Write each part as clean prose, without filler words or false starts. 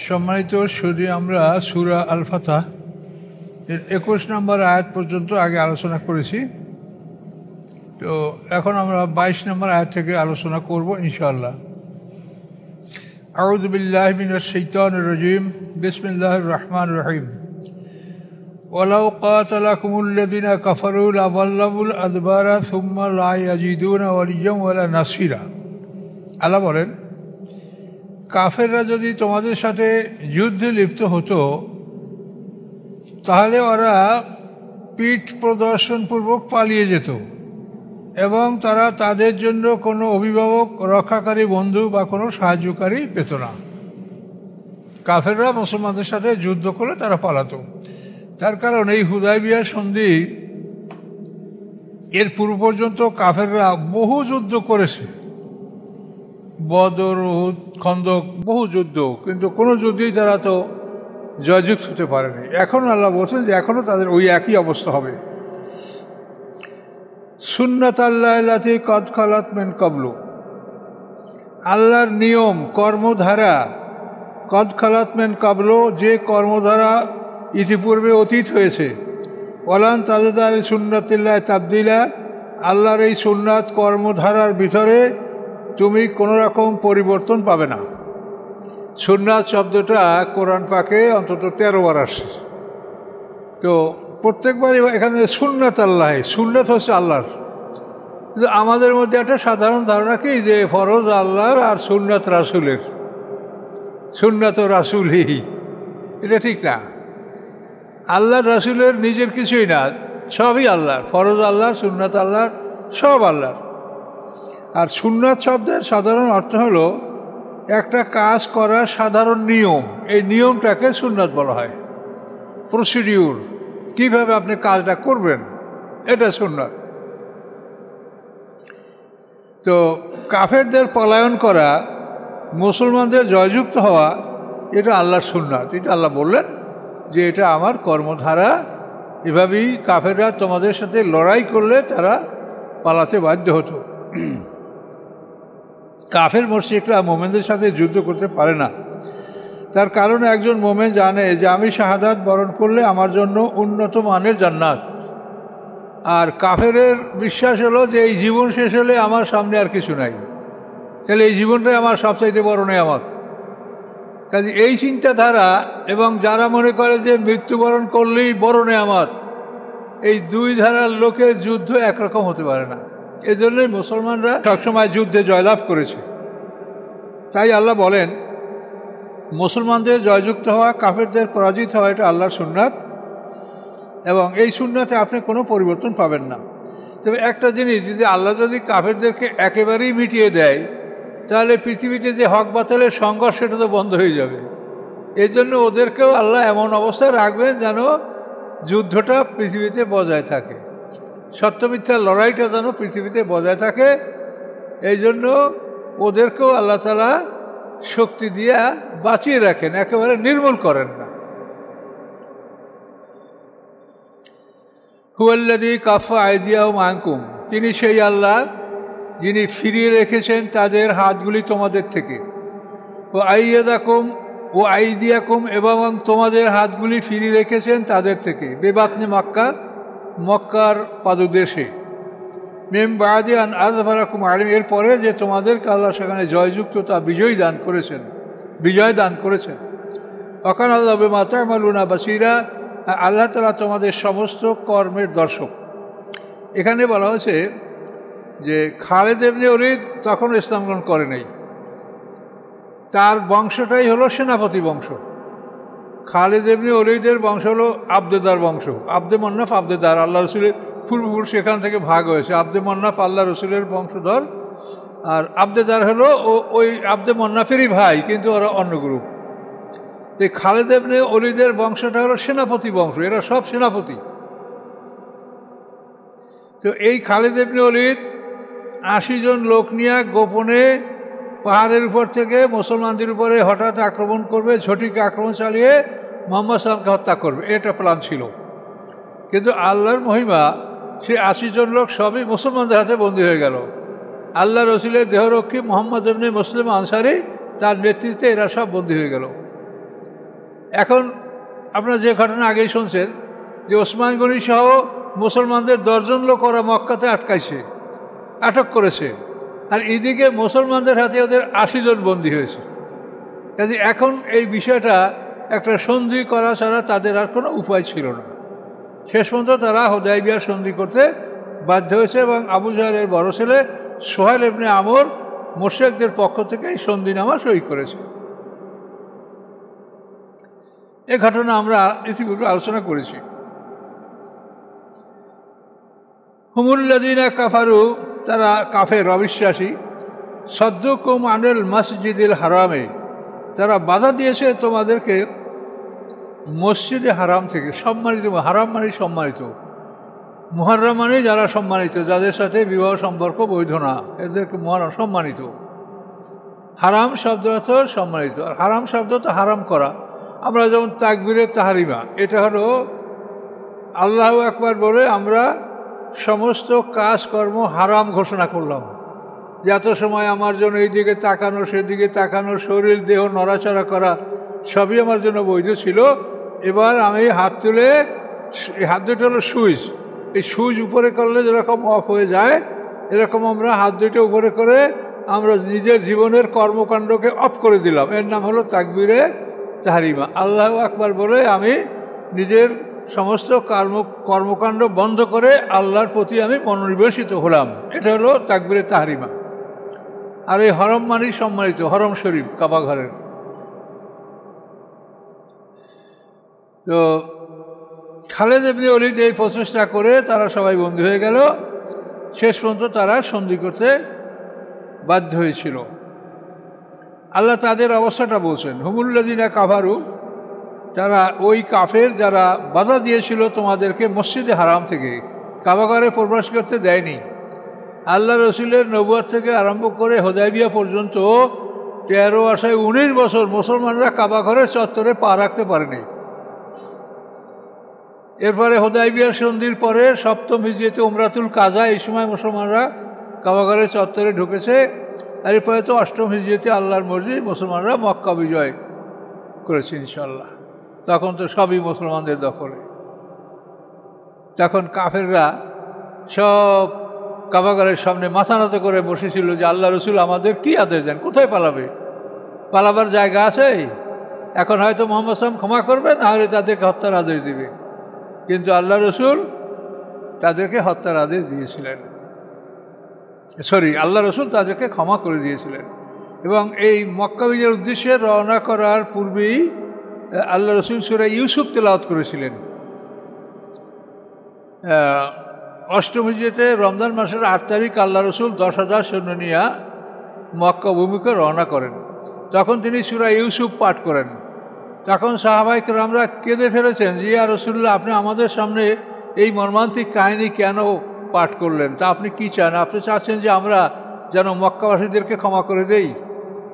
সম্মানিত সুধী, আমরা সূরা আল ফাতহ এর 21 নম্বর আয়াত পর্যন্ত আগে আলোচনা করেছি। তো এখন আমরা 22 নম্বর আয়াত থেকে আলোচনা করব ইনশাআল্লাহ। আউযু বিল্লাহি মিনাশ শাইতানির রাজীম। বিসমিল্লাহির রহমানির রহিম। ওয়ালাউ কাতালাকুমুল্লাযীনা কাফারু লাওয়াল্লাউল আদবারা সুম্মা লা ইয়াজিদুনা ওয়ালিয়্যান ওয়ালা নাসিরা। আল্লাহ বলেন, কাফেররা যদি তোমাদের সাথে যুদ্ধে লিপ্ত হতো তাহলে ওরা পিঠ প্রদর্শনপূর্বক পালিয়ে যেত এবং তারা তাদের জন্য কোনো অভিভাবক, রক্ষাকারী বন্ধু বা কোনো সাহায্যকারী পেত না। কাফেররা মুসলমানদের সাথে যুদ্ধ করে তারা পালাতো। তার কারণ এই হুদায়বিয়া সন্ধি এর পূর্ব পর্যন্ত কাফেররা বহু যুদ্ধ করেছে, বদর, উহুদ, খন্দক, বহু যুদ্ধ, কিন্তু কোনো যুদ্ধেই তারা তো জয়যুক্ত হতে পারেনি। এখন আল্লাহ বলছেন যে এখনও তাদের ওই একই অবস্থা হবে। সুন্নাত আল্লাহি কদ খালাত মিন ক্বাবলু, আল্লাহর নিয়ম, কর্মধারা, কদ খালাত মিন ক্বাবলু, যে কর্মধারা ইতিপূর্বে অতীত হয়েছে। ওয়ালান তাজিদা লিসুন্নাতিল্লাহি তাবদীলা, আল্লাহর এই সুন্নাত কর্মধারার ভিতরে তুমি কোনো রকম পরিবর্তন পাবে না। সুন্নাত শব্দটা কোরআন পাকে অন্তত 13 বার আসছে। তো প্রত্যেকবারই এখানে সুন্নাত আল্লাহ, সুন্নাত হচ্ছে আল্লাহর। কিন্তু আমাদের মধ্যে একটা সাধারণ ধারণা কি, যে ফরজ আল্লাহর আর সুন্নাত রাসূলের, সুন্নাত রাসূলই। এটা ঠিক না। আল্লাহ রাসূলের নিজের কিছুই না, সবই আল্লাহর। ফরজ আল্লাহর, সুন্নাত আল্লাহর, সব আল্লাহর। আর সুন্নাত শব্দের সাধারণ অর্থ হলো একটা কাজ করার সাধারণ নিয়ম। এই নিয়মটাকে সুন্নাত বলা হয়। প্রসিডিউর, কিভাবে আপনি কাজটা করবেন, এটা সুন্নাত। তো কাফেরদের পলায়ন করা, মুসলমানদের জয়যুক্ত হওয়া, এটা আল্লাহর সুন্নাত। এটা আল্লাহ বললেন যে এটা আমার কর্মধারা। এভাবেই কাফেররা তোমাদের সাথে লড়াই করলে তারা পালাতে বাধ্য হতো। কাফের মুশরিকরা মোমেনদের সাথে যুদ্ধ করতে পারে না। তার কারণ একজন মোমেন জানে যে আমি শাহাদাত বরণ করলে আমার জন্য উন্নত মানের জান্নাত। আর কাফেরের বিশ্বাস হলো যে এই জীবন শেষ হলে আমার সামনে আর কিছু নাই, তাহলে এই জীবনটাই আমার সবচাইতে বড় নেয়ামত। কাজে এই চিন্তাধারা, এবং যারা মনে করে যে মৃত্যুবরণ করলেই বড় নেয়ামত, এই দুই ধারার লোকের যুদ্ধ একরকম হতে পারে না। এজন্যই মুসলমানরা সবসময় যুদ্ধে জয়লাভ করেছে। তাই আল্লাহ বলেন, মুসলমানদের জয়যুক্ত হওয়া, কাফেরদের পরাজিত হওয়া, এটা আল্লাহর সুন্নাত, এবং এই সুন্নাতে আপনি কোনো পরিবর্তন পাবেন না। তবে একটা জিনিস, যদি আল্লাহ যদি কাফেরদেরকে একেবারেই মিটিয়ে দেয়, তাহলে পৃথিবীতে যে হক বাতিলের সংঘর্ষ, সেটা তো বন্ধ হয়ে যাবে। এই জন্য ওদেরকেও আল্লাহ এমন অবস্থায় রাখবেন যেন যুদ্ধটা পৃথিবীতে বজায় থাকে, সত্য মিথ্যার লড়াইটা যেন পৃথিবীতে বজায় থাকে। এই জন্য ওদেরকেও আল্লাহ তাআলা শক্তি দিয়ে বাঁচিয়ে রাখেন, একেবারে নির্মূল করেন না। হুয়াল্লাযী কাফা আইদিয়াহুম আনকুম, তিনি সেই আল্লাহ যিনি ফিরিয়ে রেখেছেন তাদের হাতগুলি তোমাদের থেকে। ও আইদিয়াকুম, এবং তোমাদের হাতগুলি ফিরিয়ে রেখেছেন তাদের থেকে। বেবাতনি মক্কা, মক্কার পাদদেশে। মিন বাদি আন আযফারাকুম আলাইহিম, এরপরে যে তোমাদেরকে আল্লাহ সেখানে জয়যুক্ততা, বিজয় দান করেছেন। ওয়াকানা আল্লাহু বিমা তা'মালুনা বাসীরা, আল্লাহ তাআলা তোমাদের সমস্ত কর্মের দর্শক। এখানে বলা হয়েছে যে খালেদ ইবনে ওলীদ তখন ইসলাম গ্রহণ করে নাই। তার বংশটাই হলো সেনাপতি বংশ। খালেদ ইবনে ওলীদের বংশ হলো আবদেদার বংশ। আব্দে মন্নাফ, আবদেদার, আল্লাহ রসুলের পূর্বপুরুষ সেখান থেকে ভাগ হয়েছে। আব্দে মন্নাফ আল্লাহ রসুলের বংশধর, আর আবদেদার হলো ওই আব্দে মন্নাফেরই ভাই, কিন্তু ওরা অন্য গ্রুপ। এই খালেদ ইবনে ওলীদের বংশটা হলো সেনাপতি বংশ, এরা সব সেনাপতি। তো এই খালেদ ইবনে ওলীদ 80 জন লোক নিয়ে গোপনে পাহাড়ের উপর থেকে মুসলমানদের উপরে হঠাৎ আক্রমণ করবে, ঝটিকা আক্রমণ চালিয়ে মুহাম্মদ সাল্লাল্লাহু আলাইহি ওয়াসাল্লামকে হত্যা করবে, এটা প্ল্যান ছিল। কিন্তু আল্লাহর মহিমা, সেই 80 জন লোক সবই মুসলমানদের হাতে বন্দী হয়ে গেল। আল্লাহ রসুলের দেহরক্ষী মোহাম্মদ ইবনে মুসলিম আনসারি, তার নেতৃত্বে এরা সব বন্দী হয়ে গেল। এখন আপনারা যে ঘটনা আগেই শুনছেন যে ওসমান গনি সহ মুসলমানদের 10 জন লোক ওরা মক্কাতে আটক করেছে, আর এদিকে মুসলমানদের হাতে ওদের 80 জন বন্দী হয়েছে। কাজে এখন এই বিষয়টা একটা সন্ধি করা ছাড়া তাদের আর কোনো উপায় ছিল না। শেষ পর্যন্ত তারা হুদায়বিয়ার সন্ধি করতে বাধ্য হয়েছে এবং আবু জাহলের বড় ছেলে সোহেল ইবনে আমর মুশরিকদের পক্ষ থেকে এই সন্ধিনামা সই করেছে। এই ঘটনা আমরা ইতিপূর্বে আলোচনা করেছি। হুমুল্লাযীনা কাফারু, তারা কাফের, অবিশ্বাসী। সাদ্দুকুম আনিল মসজিদিল হারামে, তারা বাধা দিয়েছে তোমাদেরকে মসজিদে হারাম থেকে। সম্মানিত, হারাম মানে সম্মানিত, মুহাররম মানে যারা সম্মানিত, যাদের সাথে বিবাহ সম্পর্ক বৈধ না, এদেরকে মুহাররম সম্মানিত। হারাম শব্দ অর্থ সম্মানিত, আর হারাম শব্দ তো হারাম করা। আমরা যেমন তাকবীরে তাহরিমা, এটা হলো আল্লাহু আকবার বলে আমরা সমস্ত কাজকর্ম হারাম ঘোষণা করলাম, যে এত সময় আমার জন্য এইদিকে তাকানো, সেদিকে তাকানো, শরীর দেহ নড়াচড়া করা সবই আমার জন্য বৈধ ছিল। এবার আমি হাত তুলে, হাত দুটো হলো সুইচ, এই সুইচ উপরে করলে যেরকম অফ হয়ে যায়, এরকম আমরা হাত দুটো উপরে করে আমরা নিজের জীবনের কর্মকাণ্ডকে অফ করে দিলাম। এর নাম হলো তাকবীরে তাহরিমা। আল্লাহু আকবার বলে আমি নিজের সমস্ত কর্মকাণ্ড বন্ধ করে আল্লাহর প্রতি আমি মনোনিবেশিত হলাম। এটা হলো তাকবীরে তাহরিমা। আর এই হরম মানি সম্মানিত, হরম শরীফ, কাবা ঘরের। তো খালেদ ইবনে ওলীদ এই প্রচেষ্টা করে তারা সবাই বন্দী হয়ে গেল। শেষ পর্যন্ত তারা সন্ধি করতে বাধ্য হয়েছিল। আল্লাহ তাদের অবস্থাটা বলছেন, হুমুল্লাযীনা কাফারু, যারা ওই কাফের যারা বাধা দিয়েছিল তোমাদেরকে মসজিদে হারাম থেকে, কাবাঘরে প্রবেশ করতে দেয়নি। আল্লাহ রসুলের নবুয়ত থেকে আরম্ভ করে হুদায়বিয়া পর্যন্ত 13 আশায় 19 বছর মুসলমানরা কাবাঘরের চত্বরে পা রাখতে পারেনি। এরপরে হুদায়বিয়া সন্ধির পরে 7ম হিজরিতে উমরাতুল কাজা, এই সময় মুসলমানরা কাবাঘরের চত্বরে ঢুকেছে। আর এরপরে তো 8ম হিজরিতে আল্লাহর মর্জি মুসলমানরা মক্কা বিজয় করেছে ইনশাল্লাহ। তখন তো সবই মুসলমানদের দখলে। তখন কাফেররা সব কাবাঘরের সামনে মাথা নত করে বসেছিল যে আল্লাহ রসুল আমাদের কি আদেশ দেন, কোথায় পালাবে? পালাবার জায়গা আছে? এখন হয়তো মুহাম্মদ সাল্লাল্লাহু আলাইহি ওয়াসাল্লাম ক্ষমা করবে, না হলে তাদেরকে হত্যার আদেশ দিবে। কিন্তু আল্লাহ রসুল তাদেরকে হত্যার আদেশ দিয়েছিলেন, আল্লাহ রসুল তাদেরকে ক্ষমা করে দিয়েছিলেন। এবং এই মক্কা বিজয়ের উদ্দেশ্যে রওনা করার পূর্বেই আল্লাহ রসুল সূরা ইউসুফ তেলাওয়াত করেছিলেন। 8ম হিজরিতে রমজান মাসের 8 তারিখ আল্লাহ রসুল 10,000 সৈন্য নিয়ে মক্কা অভিমুখে রওনা করেন। তখন তিনি সূরা ইউসুফ পাঠ করেন। তখন সাহাবায়ে কেরামরা কেঁদে ফেলেছেন যে ইয়া রাসূলুল্লাহ, আপনি আমাদের সামনে এই মর্মান্তিক কাহিনী কেন পাঠ করলেন? তা আপনি কি চান? আপনি চাচ্ছেন যে আমরা যেন মক্কাবাসীদেরকে ক্ষমা করে দেই?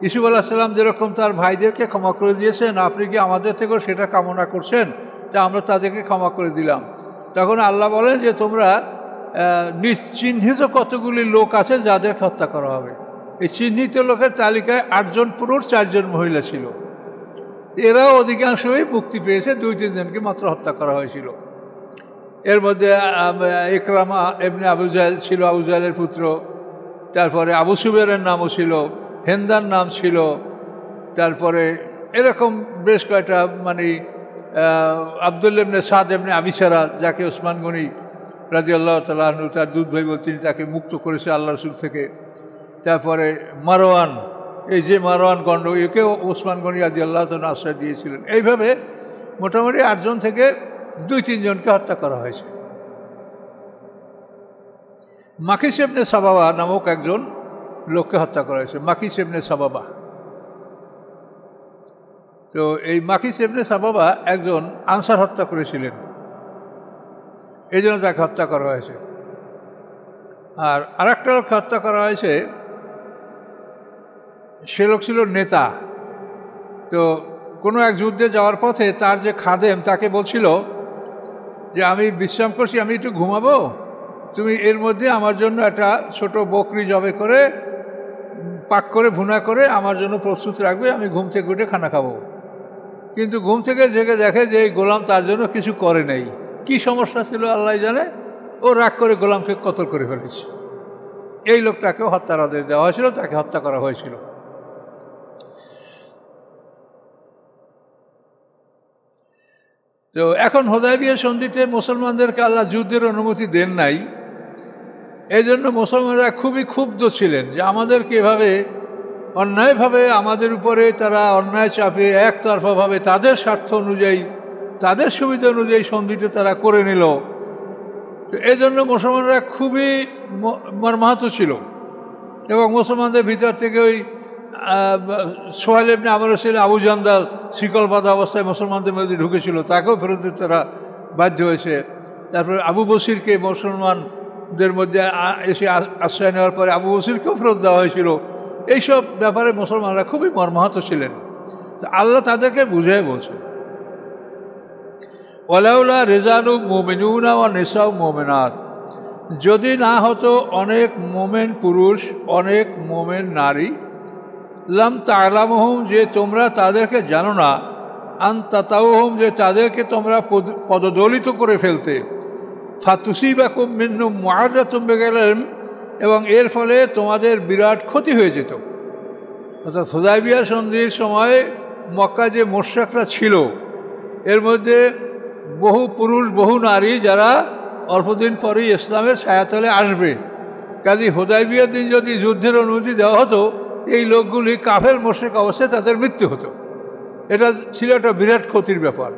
ইউসুফ আলাইহিস সালাম যেরকম তার ভাইদেরকে ক্ষমা করে দিয়েছেন, আপনি কি আমাদের থেকেও সেটা কামনা করছেন যে আমরা তাদেরকে ক্ষমা করে দিলাম? তখন আল্লাহ বলেন যে তোমরা নিশ্চিহ্নিত কতগুলি লোক আছে যাদের হত্যা করা হবে। এই চিহ্নিত লোকের তালিকায় 8 জন পুরুষ, 4 জন মহিলা ছিল। এরাও অধিকাংশই মুক্তি পেয়েছে, 2-3 জনকে মাত্র হত্যা করা হয়েছিল। এর মধ্যে ইকরামা ইবনে আবু জাহল ছিল, আবু জাহলের পুত্র। তারপরে আবু সুবেরের নামও ছিল, হেন্দার নাম ছিল। তারপরে এরকম বেশ কয়েকটা, মানে আব্দুল্লাহ ইবনে সাদ ইবনে আবিসারা, যাকে ওসমান গনি রাদিয়াল্লাহু তাআলা আনহু তার দুধ ভাই বলে তিনি তাকে মুক্ত করেছে আল্লাহ রসুল থেকে। তারপরে মারওয়ান, এই যে মারওয়ান গণ্ড, একেও ওসমান গনি রাদিয়াল্লাহু তাআলা আশ্রয় দিয়েছিলেন। এইভাবে মোটামুটি 8 জন থেকে 2-3 জনকে হত্যা করা হয়েছে। মাকিস ইবনে সাবাবা নামক একজন লোককে হত্যা করা হয়েছে, মাকিস ইবনে সাবাবা। তো এই মাকিস ইবনে সাবাবা একজন আনসার হত্যা করেছিলেন, এই জন্য তাকে হত্যা করা হয়েছে। আর আরেকটা লোককে হত্যা করা হয়েছে, সে লোক ছিল নেতা। তো কোনো এক যুদ্ধে যাওয়ার পথে তার যে খাদেম তাকে বলছিল যে আমি বিশ্রাম করছি, আমি একটু ঘুমাবো, তুমি এর মধ্যে আমার জন্য একটা ছোট বকরি জবে করে পাক করে ভুনা করে আমার জন্য প্রস্তুত রাখবে, আমি ঘুম থেকে উঠে খানা খাবো। কিন্তু ঘুম থেকে জেগে দেখে যে এই গোলাম তার জন্য কিছু করে নাই। কি সমস্যা ছিল আল্লাহ জানে, ও রাগ করে গোলামকে কতল করে ফেলেছে। এই লোকটাকেও হত্যার আদেশ দেওয়া হয়েছিল, তাকে হত্যা করা হয়েছিল। তো এখন হুদায়বিয়া সন্ধিতে মুসলমানদেরকে আল্লাহ যুদ্ধের অনুমতি দেন নাই, এই জন্য মুসলমানরা খুবই ক্ষুব্ধ ছিলেন যে আমাদেরকে এভাবে অন্যায়ভাবে আমাদের উপরে তারা অন্যায় চাপে একতরফাভাবে তাদের স্বার্থ অনুযায়ী তাদের সুবিধা অনুযায়ী সন্ধিতে তারা করে নিল। তো এই জন্য মুসলমানরা খুবই মর্মাহত ছিল এবং মুসলমানদের ভিতর থেকে ওই সোহেল ইবনে আমর ছেলে আবু জান্দাল শিকল বাঁধা অবস্থায় মুসলমানদের মধ্যে ঢুকেছিল, তাকেও ফেরত দিতে তারা বাধ্য হয়েছে। তারপরে আবু বসিরকে মুসলমানদের মধ্যে এসে আশ্রয় নেওয়ার পরে আবু বসিরকেও ফেরত দেওয়া হয়েছিল। এইসব ব্যাপারে মুসলমানরা খুবই মর্মাহত ছিলেন। তো আল্লাহ তাদেরকে বুঝিয়ে বলছেন, ওয়ালাউলা রিজালু মুমিনুনা ওয়া নিসাউ মুমিনাত, যদি না হতো অনেক মোমেন পুরুষ অনেক মোমেন নারী, লাম তা'লামুহুম, যে তোমরা তাদেরকে জানো না, আন তাতাউহুম, যে তাদেরকে তোমরা পদদলিত করে ফেলতে, ফাতুসিবাকুম মিনহুম মুআরাতুম বিগাইরিল, এবং এর ফলে তোমাদের বিরাট ক্ষতি হয়ে যেত। অর্থাৎ হুদায়বিয়া সন্ধির সময় মক্কা যে মুশরিকরা ছিল এর মধ্যে বহু পুরুষ বহু নারী যারা অল্পদিন পরেই ইসলামের ছায়াতলে আসবে। কাজী হুদায়বিয়ার দিন যদি যুদ্ধের অনুমতি দেওয়া হতো, এই লোকগুলি কাফের মুশরিক অবস্থায় তাদের মৃত্যু হতো। এটা ছিল একটা বিরাট ক্ষতির ব্যাপার।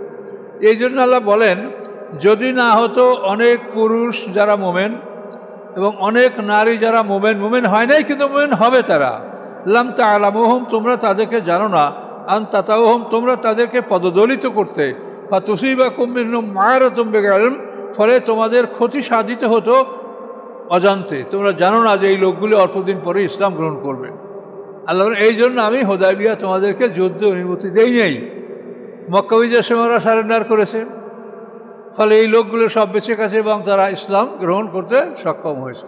এই জন্য আল্লাহ বলেন, যদি না হতো অনেক পুরুষ যারা মোমেন এবং অনেক নারী যারা মোমেন হয় নাই কিন্তু মোমেন হবে তারা, লাম তা'লামুহুম, তোমরা তাদেরকে জানো না, আন তাতাউহুম, তোমরা তাদেরকে পদদলিত করতে, বা তুসিবাকুম মিনহুম মুআরাতুম বিগাইরিল, ফলে তোমাদের ক্ষতি সাধিত হতো অজান্তে। তোমরা জানো না যে এই লোকগুলি অল্পদিন পরে ইসলাম গ্রহণ করবে। আল্লাহ এই জন্য আমি হুদায়বিয়া তোমাদেরকে যুদ্ধ অনুমতি দেই নাই। মক্কা বিজয়ের সময় ওরা সারেন্ডার করেছে, ফলে এই লোকগুলো সব বেঁচে গেছে এবং তারা ইসলাম গ্রহণ করতে সক্ষম হয়েছে।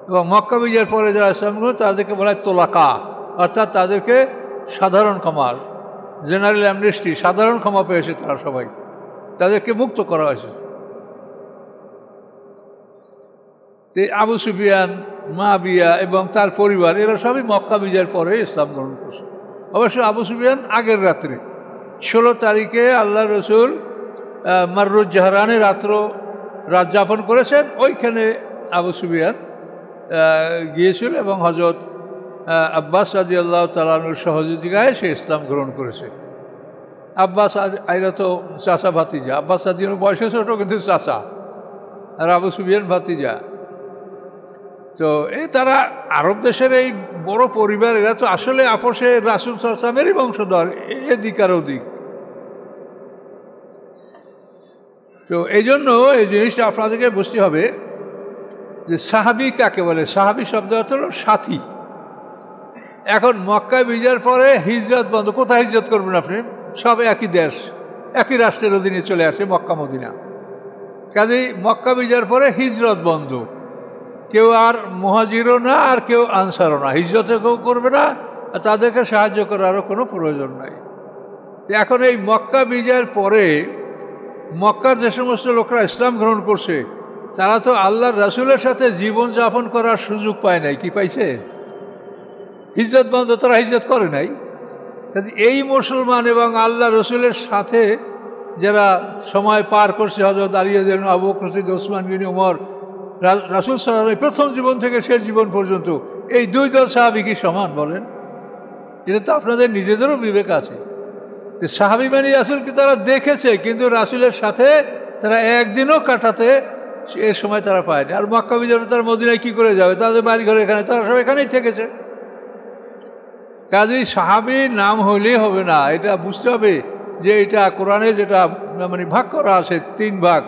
এবং মক্কা বিজয়ের পরে যারা ইসলাম গ্রহণ, তাদেরকে বলা হয় তোলাকা, অর্থাৎ তাদেরকে সাধারণ ক্ষমা, জেনারেল অ্যামনেস্টি, সাধারণ ক্ষমা পেয়েছে তারা সবাই, তাদেরকে মুক্ত করা হয়েছে। আবু সুফিয়ান, মুআবিয়া এবং তার পরিবার এরা সবই মক্কা বিজয়ের পরে ইসলাম গ্রহণ করছে। অবশ্য আবু সুফিয়ান আগের রাত্রে 16 তারিখে আল্লাহ রসুল মাররুজ জাহরানে রাত যাপন করেছেন, ওইখানে আবু সুফিয়ান গিয়েছিল এবং হযরত আব্বাস রাদিয়াল্লাহু তাআলা আনহুর সহযোগিতায় সে ইসলাম গ্রহণ করেছে। আব্বাস আইরা তো চাচা ভাতিজা, আব্বাস রাদিয়াল্লাহু বয়সে ছোট কিন্তু চাচা, আর আবু সুফিয়ান ভাতিজা। তো এই তারা আরব দেশের এই বড় পরিবার, এরা তো আসলে আপোষে রাসূল সাল্লাল্লাহু আলাইহি ওয়াসাল্লামেরই বংশধর, এদিক আর ওদিক। তো এই জন্য এই জিনিসটা আপনাদেরকে বুঝতে হবে যে সাহাবি কাকে বলে। সাহাবি শব্দ হলো সাথী। এখন মক্কা বিজয়ের পরে হিজরত বন্ধ। কোথায় হিজরত করবেন আপনি? সব একই দেশ, একই রাষ্ট্রের অধীনে চলে আসে মক্কা মদিনা। কাজেই মক্কা বিজয়ের পরে হিজরত বন্ধ। কেউ আর মুহাজিরও না আর কেউ আনসারও না, হিজরতে কেউ করবে না, তাদেরকে সাহায্য করারও কোনো প্রয়োজন নাই। এখন এই মক্কা বিজয়ের পরে মক্কার যে সমস্ত লোকরা ইসলাম গ্রহণ করছে তারা তো আল্লাহর রাসূলের সাথে জীবনযাপন করার সুযোগ পায় নাই। কি পাইছে? হিজরত বন্ধ, তারা হিজরত করে নাই। এই মুসলমান এবং আল্লাহ রসুলের সাথে যারা সময় পার করছে, হযরত আলী রাদিয়াল্লাহু আনহু, আবু বকর সিদ্দিক, ওসমান গনি, ওমর, রাসূল সাল্লাল্লাহু আলাইহি ওয়াসাল্লাম প্রথম জীবন থেকে শেষ জীবন পর্যন্ত, এই দুই দল সাহাবী কি সমান বলেন? এটা তো আপনাদের নিজেদেরও বিবেক আছে যে সাহাবী মানে রাসূলকে তারা দেখেছে কিন্তু রাসূলের সাথে তারা একদিনও কাটাতে এর সময় তারা পায়নি। আর মক্কা বিজয়ে তারা মদিনায় কী করে যাবে? তাদের বাড়ি ঘরে এখানে, তারা সব এখানেই থেকেছে। কাজেই সাহাবীর নাম হইলেই হবে না, এটা বুঝতে হবে যে এটা কোরআনে যেটা মানে ভাগ করা আছে 3 ভাগ।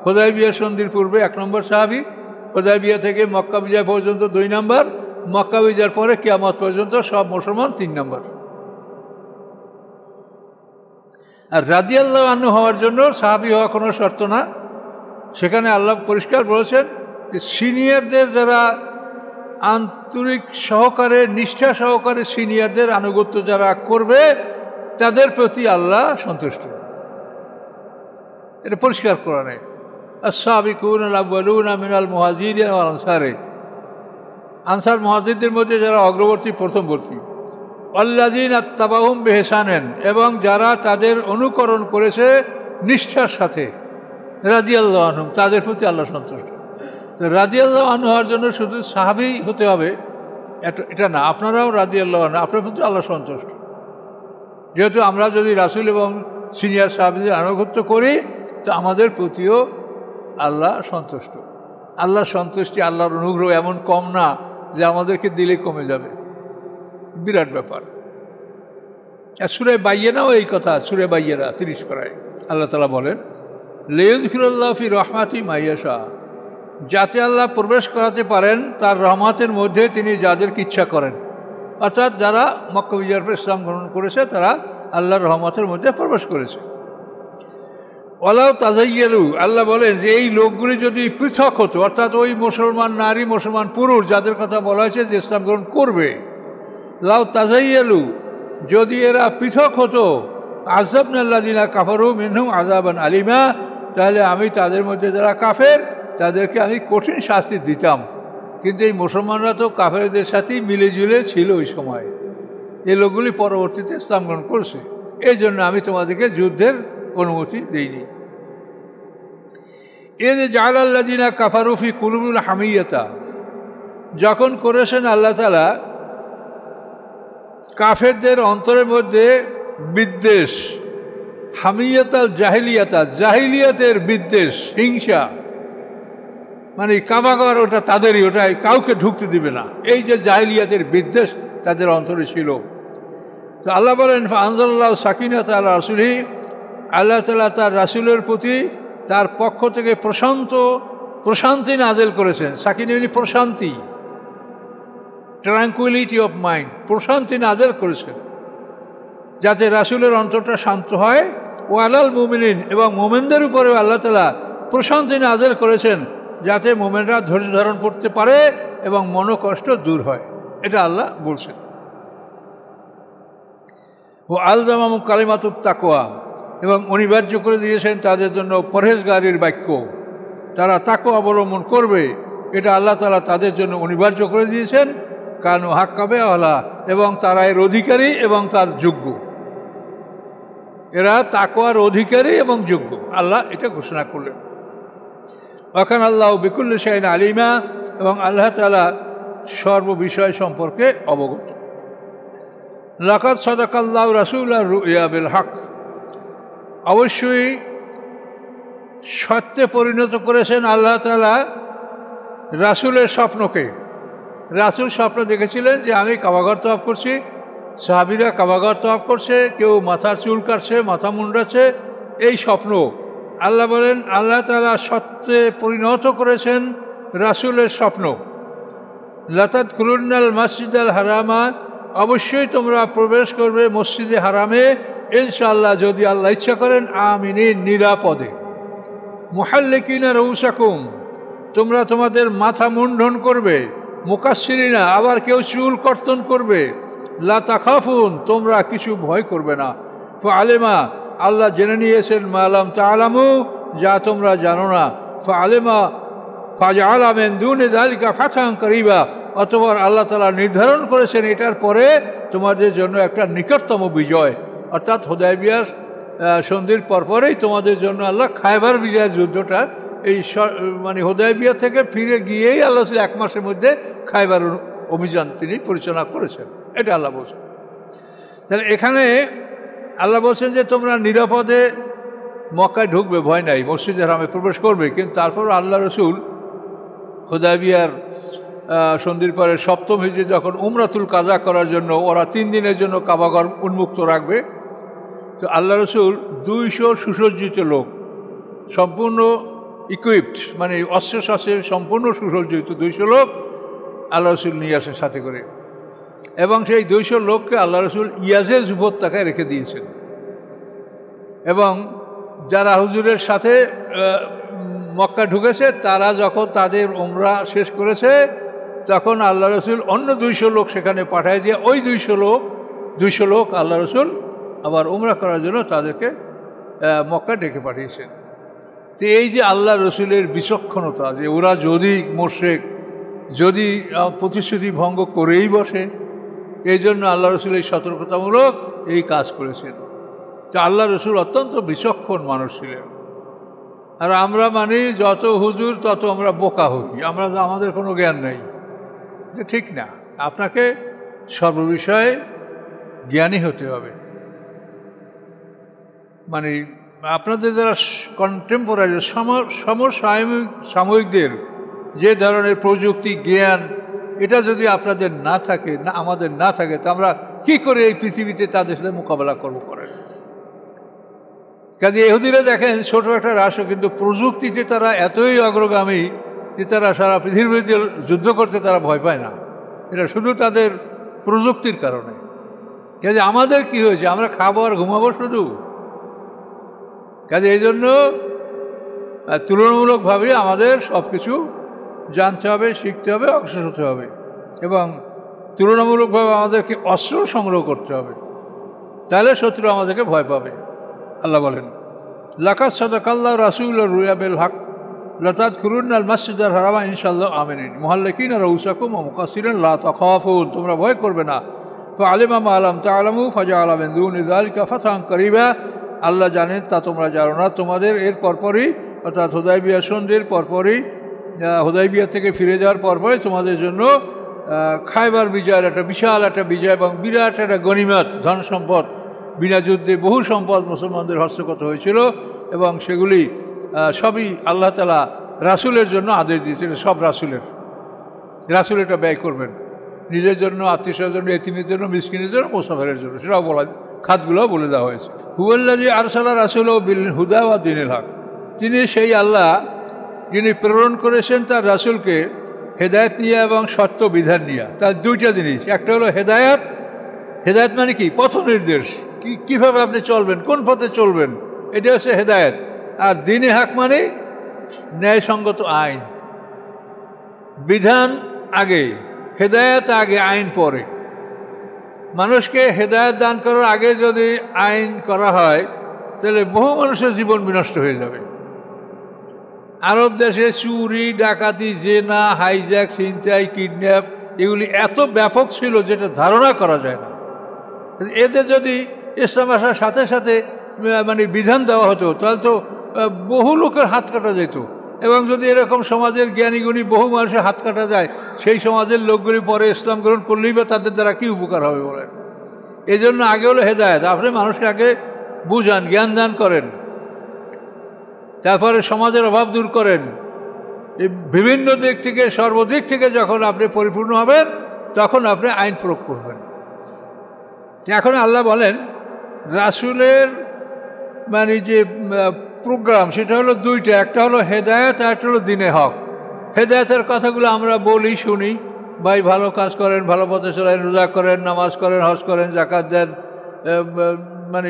হুদায়বিয়া সন্ধির পূর্বে 1 নম্বর সাহাবী, হুদায়বিয়া থেকে মক্কা বিজয় পর্যন্ত 2 নম্বর, মক্কা বিজয়ের পরে কিয়ামত পর্যন্ত সব মুসলমান 3 নম্বর। আর রাদিয়াল্লাহু আনহু হওয়ার জন্য সাহাবী হওয়া কোনো শর্ত না। সেখানে আল্লাহ পরিষ্কার বলেছেন যে সিনিয়রদের যারা আন্তরিক সহকারে, নিষ্ঠা সহকারে সিনিয়রদের আনুগত্য যারা করবে তাদের প্রতি আল্লাহ সন্তুষ্ট। এটা পরিষ্কার কোরআনে, আস-সাবিকুন আল-আউয়ালুনা মিনাল মুহাজিরিন ওয়াল আনসারি, আনসার মুহাজিরদের মধ্যে যারা অগ্রবর্তী প্রথমবর্তী, আল্লাযীনা তাবাউহুম বিইহসানিন, এবং যারা তাদের অনুকরণ করেছে নিষ্ঠার সাথে, রাদিয়াল্লাহু আনহুম, তাদের প্রতি আল্লাহ সন্তুষ্ট। তো রাদিয়াল্লাহু আনহু হওয়ার জন্য শুধু সাহাবী হতে হবে এটা না, আপনারাও রাদিয়াল্লাহু আনহু, আপনার প্রতি আল্লাহ সন্তুষ্ট। যেহেতু আমরা যদি রাসূল এবং সিনিয়র সাহাবীদের আনুগত্য করি, তো আমাদের প্রতিও আল্লাহ সন্তুষ্ট। আল্লাহর সন্তুষ্টি, আল্লাহর অনুগ্রহ এমন কম না যে আমাদেরকে দিলে কমে যাবে, বিরাট ব্যাপার। আর সূরা বাইয়িনাও এই কথা, সূরা বাইয়িনা 30 পারায় আল্লাহ তাআলা বলেন, লিইয়ুদখিলাল্লাহু ফি রাহমাতিহি মা ইয়াশা, যাতে আল্লাহ প্রবেশ করাতে পারেন তার রহমতের মধ্যে তিনি যাদেরকে ইচ্ছা করেন। অর্থাৎ যারা মক্কা বিজয়ের পর ইসলাম গ্রহণ করেছে তারা আল্লাহর রহমতের মধ্যে প্রবেশ করেছে। ওয়ালাউ তাযায়্যালু, আল্লাহ বলেন যে এই লোকগুলি যদি পৃথক হতো, অর্থাৎ ওই মুসলমান নারী, মুসলমান পুরুষ যাদের কথা বলা হয়েছে যে ইসলাম গ্রহণ করবে, লাউ তাযায়্যালু, যদি এরা পৃথক হতো, আযাবনাল্লাযীনা কাফারু মিনহুম আযাবান আলিমা, তাহলে আমি তাদের মধ্যে যারা কাফের তাদেরকে আমি কঠিন শাস্তি দিতাম। কিন্তু এই মুসলমানরা তো কাফেরদের সাথেই মিলেজুলে ছিল ওই সময়, এই লোকগুলি পরবর্তীতে ইসলাম গ্রহণ করছে, এই জন্য আমি তোমাদেরকে যুদ্ধের অনুমতি দেইনি। এ যে জাআলাল্লাযীনা কাফারু ফি কুলুবিহিম হামিয়াতা, যখন করেছেন আল্লাহ তাআলা কাফেরদের অন্তরের মধ্যে বিদ্বেষ, হামিয়াতাল জাহিলিয়াতা, জাহিলিয়াতের বিদ্বেষ, হিংসা, মানে কাবাগর ওটা তাদেরই, ওটা কাউকে ঢুকতে দিবে না, এই যে জাহিলিয়াতের বিদ্বেষ তাদের অন্তরে ছিল। তো আল্লাহ বলেন ফাআনজালাল্লাহু সাকিনাতা আলা রাসূলিহি, আল্লাহ তাআলা তার রাসূলের প্রতি তার পক্ষ থেকে প্রশান্তি নাযিল করেছেন। সাকিনা মানে প্রশান্তি, ট্রাঙ্কুইলিটি অফ মাইন্ড, প্রশান্তি নাযিল করেছেন যাতে রাসূলের অন্তরটা শান্ত হয়। ও আলাল মুমিনিন, এবং মোমেনদের উপরেও আল্লাহ তাআলা প্রশান্তি নাযিল করেছেন যাতে মোমেনরা ধৈর্য ধারণ করতে পারে এবং মনোকষ্ট দূর হয়, এটা আল্লাহ বলছেন। ও আলজামাহু কালিমাতুত তাকওয়া, এবং অনিবার্য করে দিয়েছেন তাদের জন্য পরহেজগারির বাক্য, তারা তাকওয়া অবলম্বন করবে, এটা আল্লাহ তাআলা তাদের জন্য অনিবার্য করে দিয়েছেন। কানু হাক্কা বিহা, এবং তারা এর অধিকারী এবং তার যোগ্য, এরা তাকওয়ার অধিকারী এবং যোগ্য, আল্লাহ এটা ঘোষণা করলেন। ওয়াকানা আল্লাহু বিকুল্লি শাইইন আলিমা, এবং আল্লাহ তাআলা সর্ববিষয় সম্পর্কে অবগত। লাকাদ সাদাকাল্লাহু রাসূলাহু রুইয়া বিল হক, অবশ্যই সত্যে পরিণত করেছেন আল্লাহ তাআলা রাসূলের স্বপ্নকে। রাসূল স্বপ্ন দেখেছিলেন যে আমি কাবাঘর তওয়াফ করছি, সাহাবীরা কাবাঘর তওয়াফ করছে, কেউ মাথার চুল কাটছে, মাথা মুন্ডাচ্ছে, এই স্বপ্ন আল্লাহ বলেন আল্লাহ তাআলা সত্যে পরিণত করেছেন রাসূলের স্বপ্ন। লাতাদখুলুন্নাল মাসজিদাল হারামা, অবশ্যই তোমরা প্রবেশ করবে মসজিদে হারামে ইনশাআল্লাহ যদি আল্লাহ ইচ্ছা করেন, আমিনিন, নিরাপদে। মুহাল্লিকিনা রউসাকুম, তোমরা তোমাদের মাথা মুন্ডন করবে, মুকাসসিরিনা, আবার কেউ চুল কর্তন করবে, লা তাখাফুন, তোমরা কিছু ভয় করবে না। ফাআলিমা, আল্লাহ জেনে নিয়েছেন, মা লাম তা'লামু, যা তোমরা জানো না। ফাআলিমা ফাজআলা মিন দুনি যালিকা ফাতহান করিবা, অতঃপর আল্লাহ তাআলা নির্ধারণ করেছেন এটার পরে তোমাদের জন্য একটা নিকটতম বিজয়, অর্থাৎ হুদায়বিয়ার সন্ধির পরপরেই তোমাদের জন্য আল্লাহ খায়বার বিজয়ের যুদ্ধটা, এই মানে হুদায়বিয়া থেকে ফিরে গিয়েই আল্লাহ 1 মাসের মধ্যে খায়বার অভিযান তিনি পরিচালনা করেছেন, এটা আল্লাহ বলছেন। তাহলে এখানে আল্লাহ বলছেন যে তোমরা নিরাপদে মক্কায় ঢুকবে, ভয় নাই, মসজিদে হারামে প্রবেশ করবে। কিন্তু তারপর আল্লাহ রসুল হুদায়বিয়ার সন্ধির পরে 7ম হিজরি যখন উমরাতুল কাজা করার জন্য ওরা 3 দিনের জন্য কাবাঘর উন্মুক্ত রাখবে, তো আল্লাহ রসুল 200 সুসজ্জিত লোক, সম্পূর্ণ ইকুইপড, মানে অস্ত্রশস্ত্রে সম্পূর্ণ সুসজ্জিত 200 লোক আল্লাহ রসুল নিয়ে আসেন সাথে করে। এবং সেই 200 লোককে আল্লাহ রসুল ইয়াজেজ উপত্যকায় রেখে দিয়েছেন। এবং যারা হুজুরের সাথে মক্কা ঢুকেছে তারা যখন তাদের উমরা শেষ করেছে, তখন আল্লাহ রসুল অন্য 200 লোক সেখানে পাঠিয়ে দিয়ে ওই 200 লোক আল্লাহ রসুল আবার উমরা করার জন্য তাদেরকে মক্কা ডেকে পাঠিয়েছেন। তো এই যে আল্লাহ রসুলের বিচক্ষণতা, যে ওরা যদি মোশরিক, যদি প্রতিশ্রুতি ভঙ্গ করেই বসে, এই জন্য আল্লাহ রসুল এই সতর্কতামূলক এই কাজ করেছেন। তো আল্লাহ রসুল অত্যন্ত বিচক্ষণ মানুষ ছিলেন। আর আমরা মানি যত হুজুর তত আমরা বোকা হই, আমাদের কোনো জ্ঞান নেই, এটা ঠিক না। আপনাকে সর্ববিষয়ে জ্ঞানী হতে হবে। মানে আপনাদের যারা কন্টেম্পোরারি সমসাময়িকদের যে ধরনের প্রযুক্তি জ্ঞান, এটা যদি আপনাদের না থাকে, না আমাদের না থাকে, তো আমরা কী করে এই পৃথিবীতে তাদের সাথে মোকাবেলা করবো করেন? কাজে ইহুদিরা দেখেন ছোট একটা রাষ্ট্র, কিন্তু প্রযুক্তিতে তারা এতই অগ্রগামী যে তারা সারা পৃথিবীতে যুদ্ধ করতে তারা ভয় পায় না। এটা শুধু তাদের প্রযুক্তির কারণে। কাজে আমাদের কি হয়েছে? আমরা খাবো আর ঘুমাবো শুধু। কাজে এই জন্য তুলনামূলকভাবে আমাদের সব কিছু জানতে হবে, শিখতে হবে, অগ্রসর হতে হবে, এবং তুলনামূলকভাবে আমাদেরকে অস্ত্র সংগ্রহ করতে হবে, তাহলে শত্রু আমাদেরকে ভয় পাবে। আল্লাহ বলেন, লাকাদ সাদাকাল্লাহু রাসূলুহু রুয়া বিল হক লাতাদখুলুন্নাল মাসজিদাল হারামা ইনশাআল্লাহ আমিনিন মুহাল্লিকিনা রাউসাকুম ওয়া মুকাসসিরিন লা তাখাফুন। তোমরা ভয় করবে না। ফাআলিমা মা লাম তা'লামু ফাজআলা মিন দুনি যালিকা ফাতহান করিবা। আল্লাহ জানেন তা তোমরা জানো না। তোমাদের এর পরপরই, অর্থাৎ হুদায়বিয়া সন্ধির পরপরই, হুদায়বিয়া থেকে ফিরে যাওয়ার পরপরই তোমাদের জন্য খায়বার বিজয়ের একটা বিশাল একটা বিজয় এবং বিরাট একটা গনিমত, ধন সম্পদ, বিনা যুদ্ধে বহু সম্পদ মুসলমানদের হস্তগত হয়েছিল, এবং সেগুলি সবই আল্লাহ তাআলা রাসূলের জন্য আদেশ দিয়েছিলেন। সব রাসূল এটা ব্যয় করবেন নিজের জন্য, আত্মীয়র জন্য, এতিমের জন্য, মিসকিনের জন্য, মুসাফিরের জন্য, সেটাও বলা, খাতগুলোও বলে দেওয়া হয়েছে। হুয়াল্লাযী আরসালা রাসূলাহু বিল হুদা ওয়া দীনিল হক। তিনি সেই আল্লাহ যিনি প্রেরণ করেছেন তার রাসূলকে হেদায়েত নিয়ে এবং সত্য বিধান নিয়ে। তার দুইটা জিনিস, একটা হলো হেদায়েত। হেদায়েত মানে কি? পথ নির্দেশ, কীভাবে আপনি চলবেন, কোন পথে চলবেন, এটা হচ্ছে হেদায়েত। আর দ্বীনে হক মানে ন্যায়সঙ্গত আইন। বিধান আগে, হেদায়েত আগে, আইন পরে। মানুষকে হেদায়েত দান করার আগে যদি আইন করা হয়, তাহলে বহু মানুষের জীবন বিনষ্ট হয়ে যাবে। আরব দেশে চুরি, ডাকাতি, জেনা, হাইজ্যাক, ছিনতাই, কিডন্যাপ, এগুলি এত ব্যাপক ছিল যেটা ধারণা করা যায় না। এতে যদি ইসলাম আসার সাথে সাথে মানে বিধান দেওয়া হতো, তাহলে তো বহু লোকের হাত কাটা যেত। এবং যদি এরকম সমাজের জ্ঞানীগুণী বহু মানুষের হাত কাটা যায়, সেই সমাজের লোকগুলি পরে ইসলাম গ্রহণ করলেই বা তাদের দ্বারা কী উপকার হবে বলেন? এই জন্য আগে হলো হেদায়েত। আপনি মানুষকে আগে বুঝান, জ্ঞান দান করেন, তারপরে সমাজের অভাব দূর করেন। এই বিভিন্ন দিক থেকে, সর্বদিক থেকে যখন আপনি পরিপূর্ণ হবেন, তখন আপনি আইন প্রয়োগ করবেন। এখন আল্লাহ বলেন রাসূলের মানে যে প্রোগ্রাম, সেটা হলো দুইটা, একটা হলো হেদায়েত আর একটা হলো দ্বীনে হক। হেদায়েতের কথাগুলো আমরা বলি, শুনি, ভাই ভালো কাজ করেন, ভালো পথে চলেন, রোজা করেন, নামাজ করেন, হজ করেন, যাকাত দেন, মানে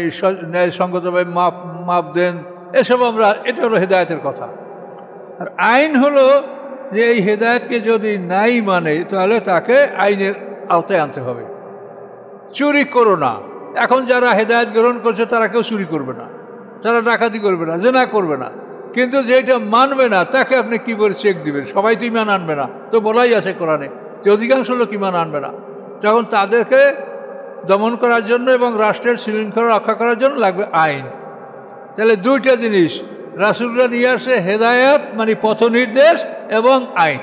ন্যায়সঙ্গতভাবে মাপ দেন, এসব আমরা, এটা হলো হেদায়েতের কথা। আর আইন হলো যে এই হেদায়েতকে যদি নাই মানে, তাহলে তাকে আইনের আওতায় আনতে হবে। চুরি করো না। এখন যারা হেদায়েত গ্রহণ করছে তারা কেউ চুরি করবে না, তারা ডাকাতি করবে না, জেনা করবে না। কিন্তু যেটা মানবে না তাকে আপনি কী করে চেক দিবেন? সবাই তো ইমান আনবে না, তো বলাই আছে কোরআনে যে অধিকাংশ লোক ইমান আনবে না। তখন তাদেরকে দমন করার জন্য এবং রাষ্ট্রের শৃঙ্খলা রক্ষা করার জন্য লাগবে আইন। তাহলে দুইটা জিনিস রাসূলরা নিয়ে আসে, হেদায়েত মানে পথ নির্দেশ এবং আইন।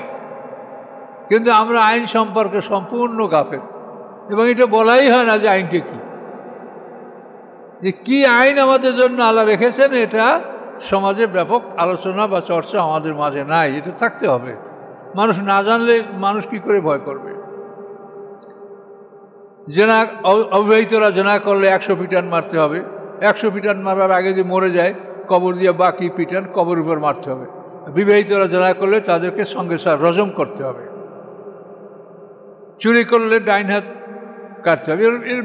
কিন্তু আমরা আইন সম্পর্কে সম্পূর্ণ গাফেল, এবং এটা বলাই হয় না যে আইনটা কী, যে কী আইন আমাদের জন্য আল্লাহ রেখেছেন, এটা সমাজে ব্যাপক আলোচনা বা চর্চা আমাদের মাঝে নাই। এটা থাকতে হবে। মানুষ না জানলে মানুষ কি করে ভয় করবে? জেনা, অবিবাহিতরা জেনা করলে 100 পিটান মারতে হবে। 100 পিটান মারার আগে যে মরে যায়, কবর দিয়ে বাকি পিটান কবর উপর মারতে হবে। বিবাহিতরা জেনা করলে তাদেরকে সঙ্গে সাথে রজম করতে হবে। চুরি করলে ডাইন হাত কাটতে হবে। এর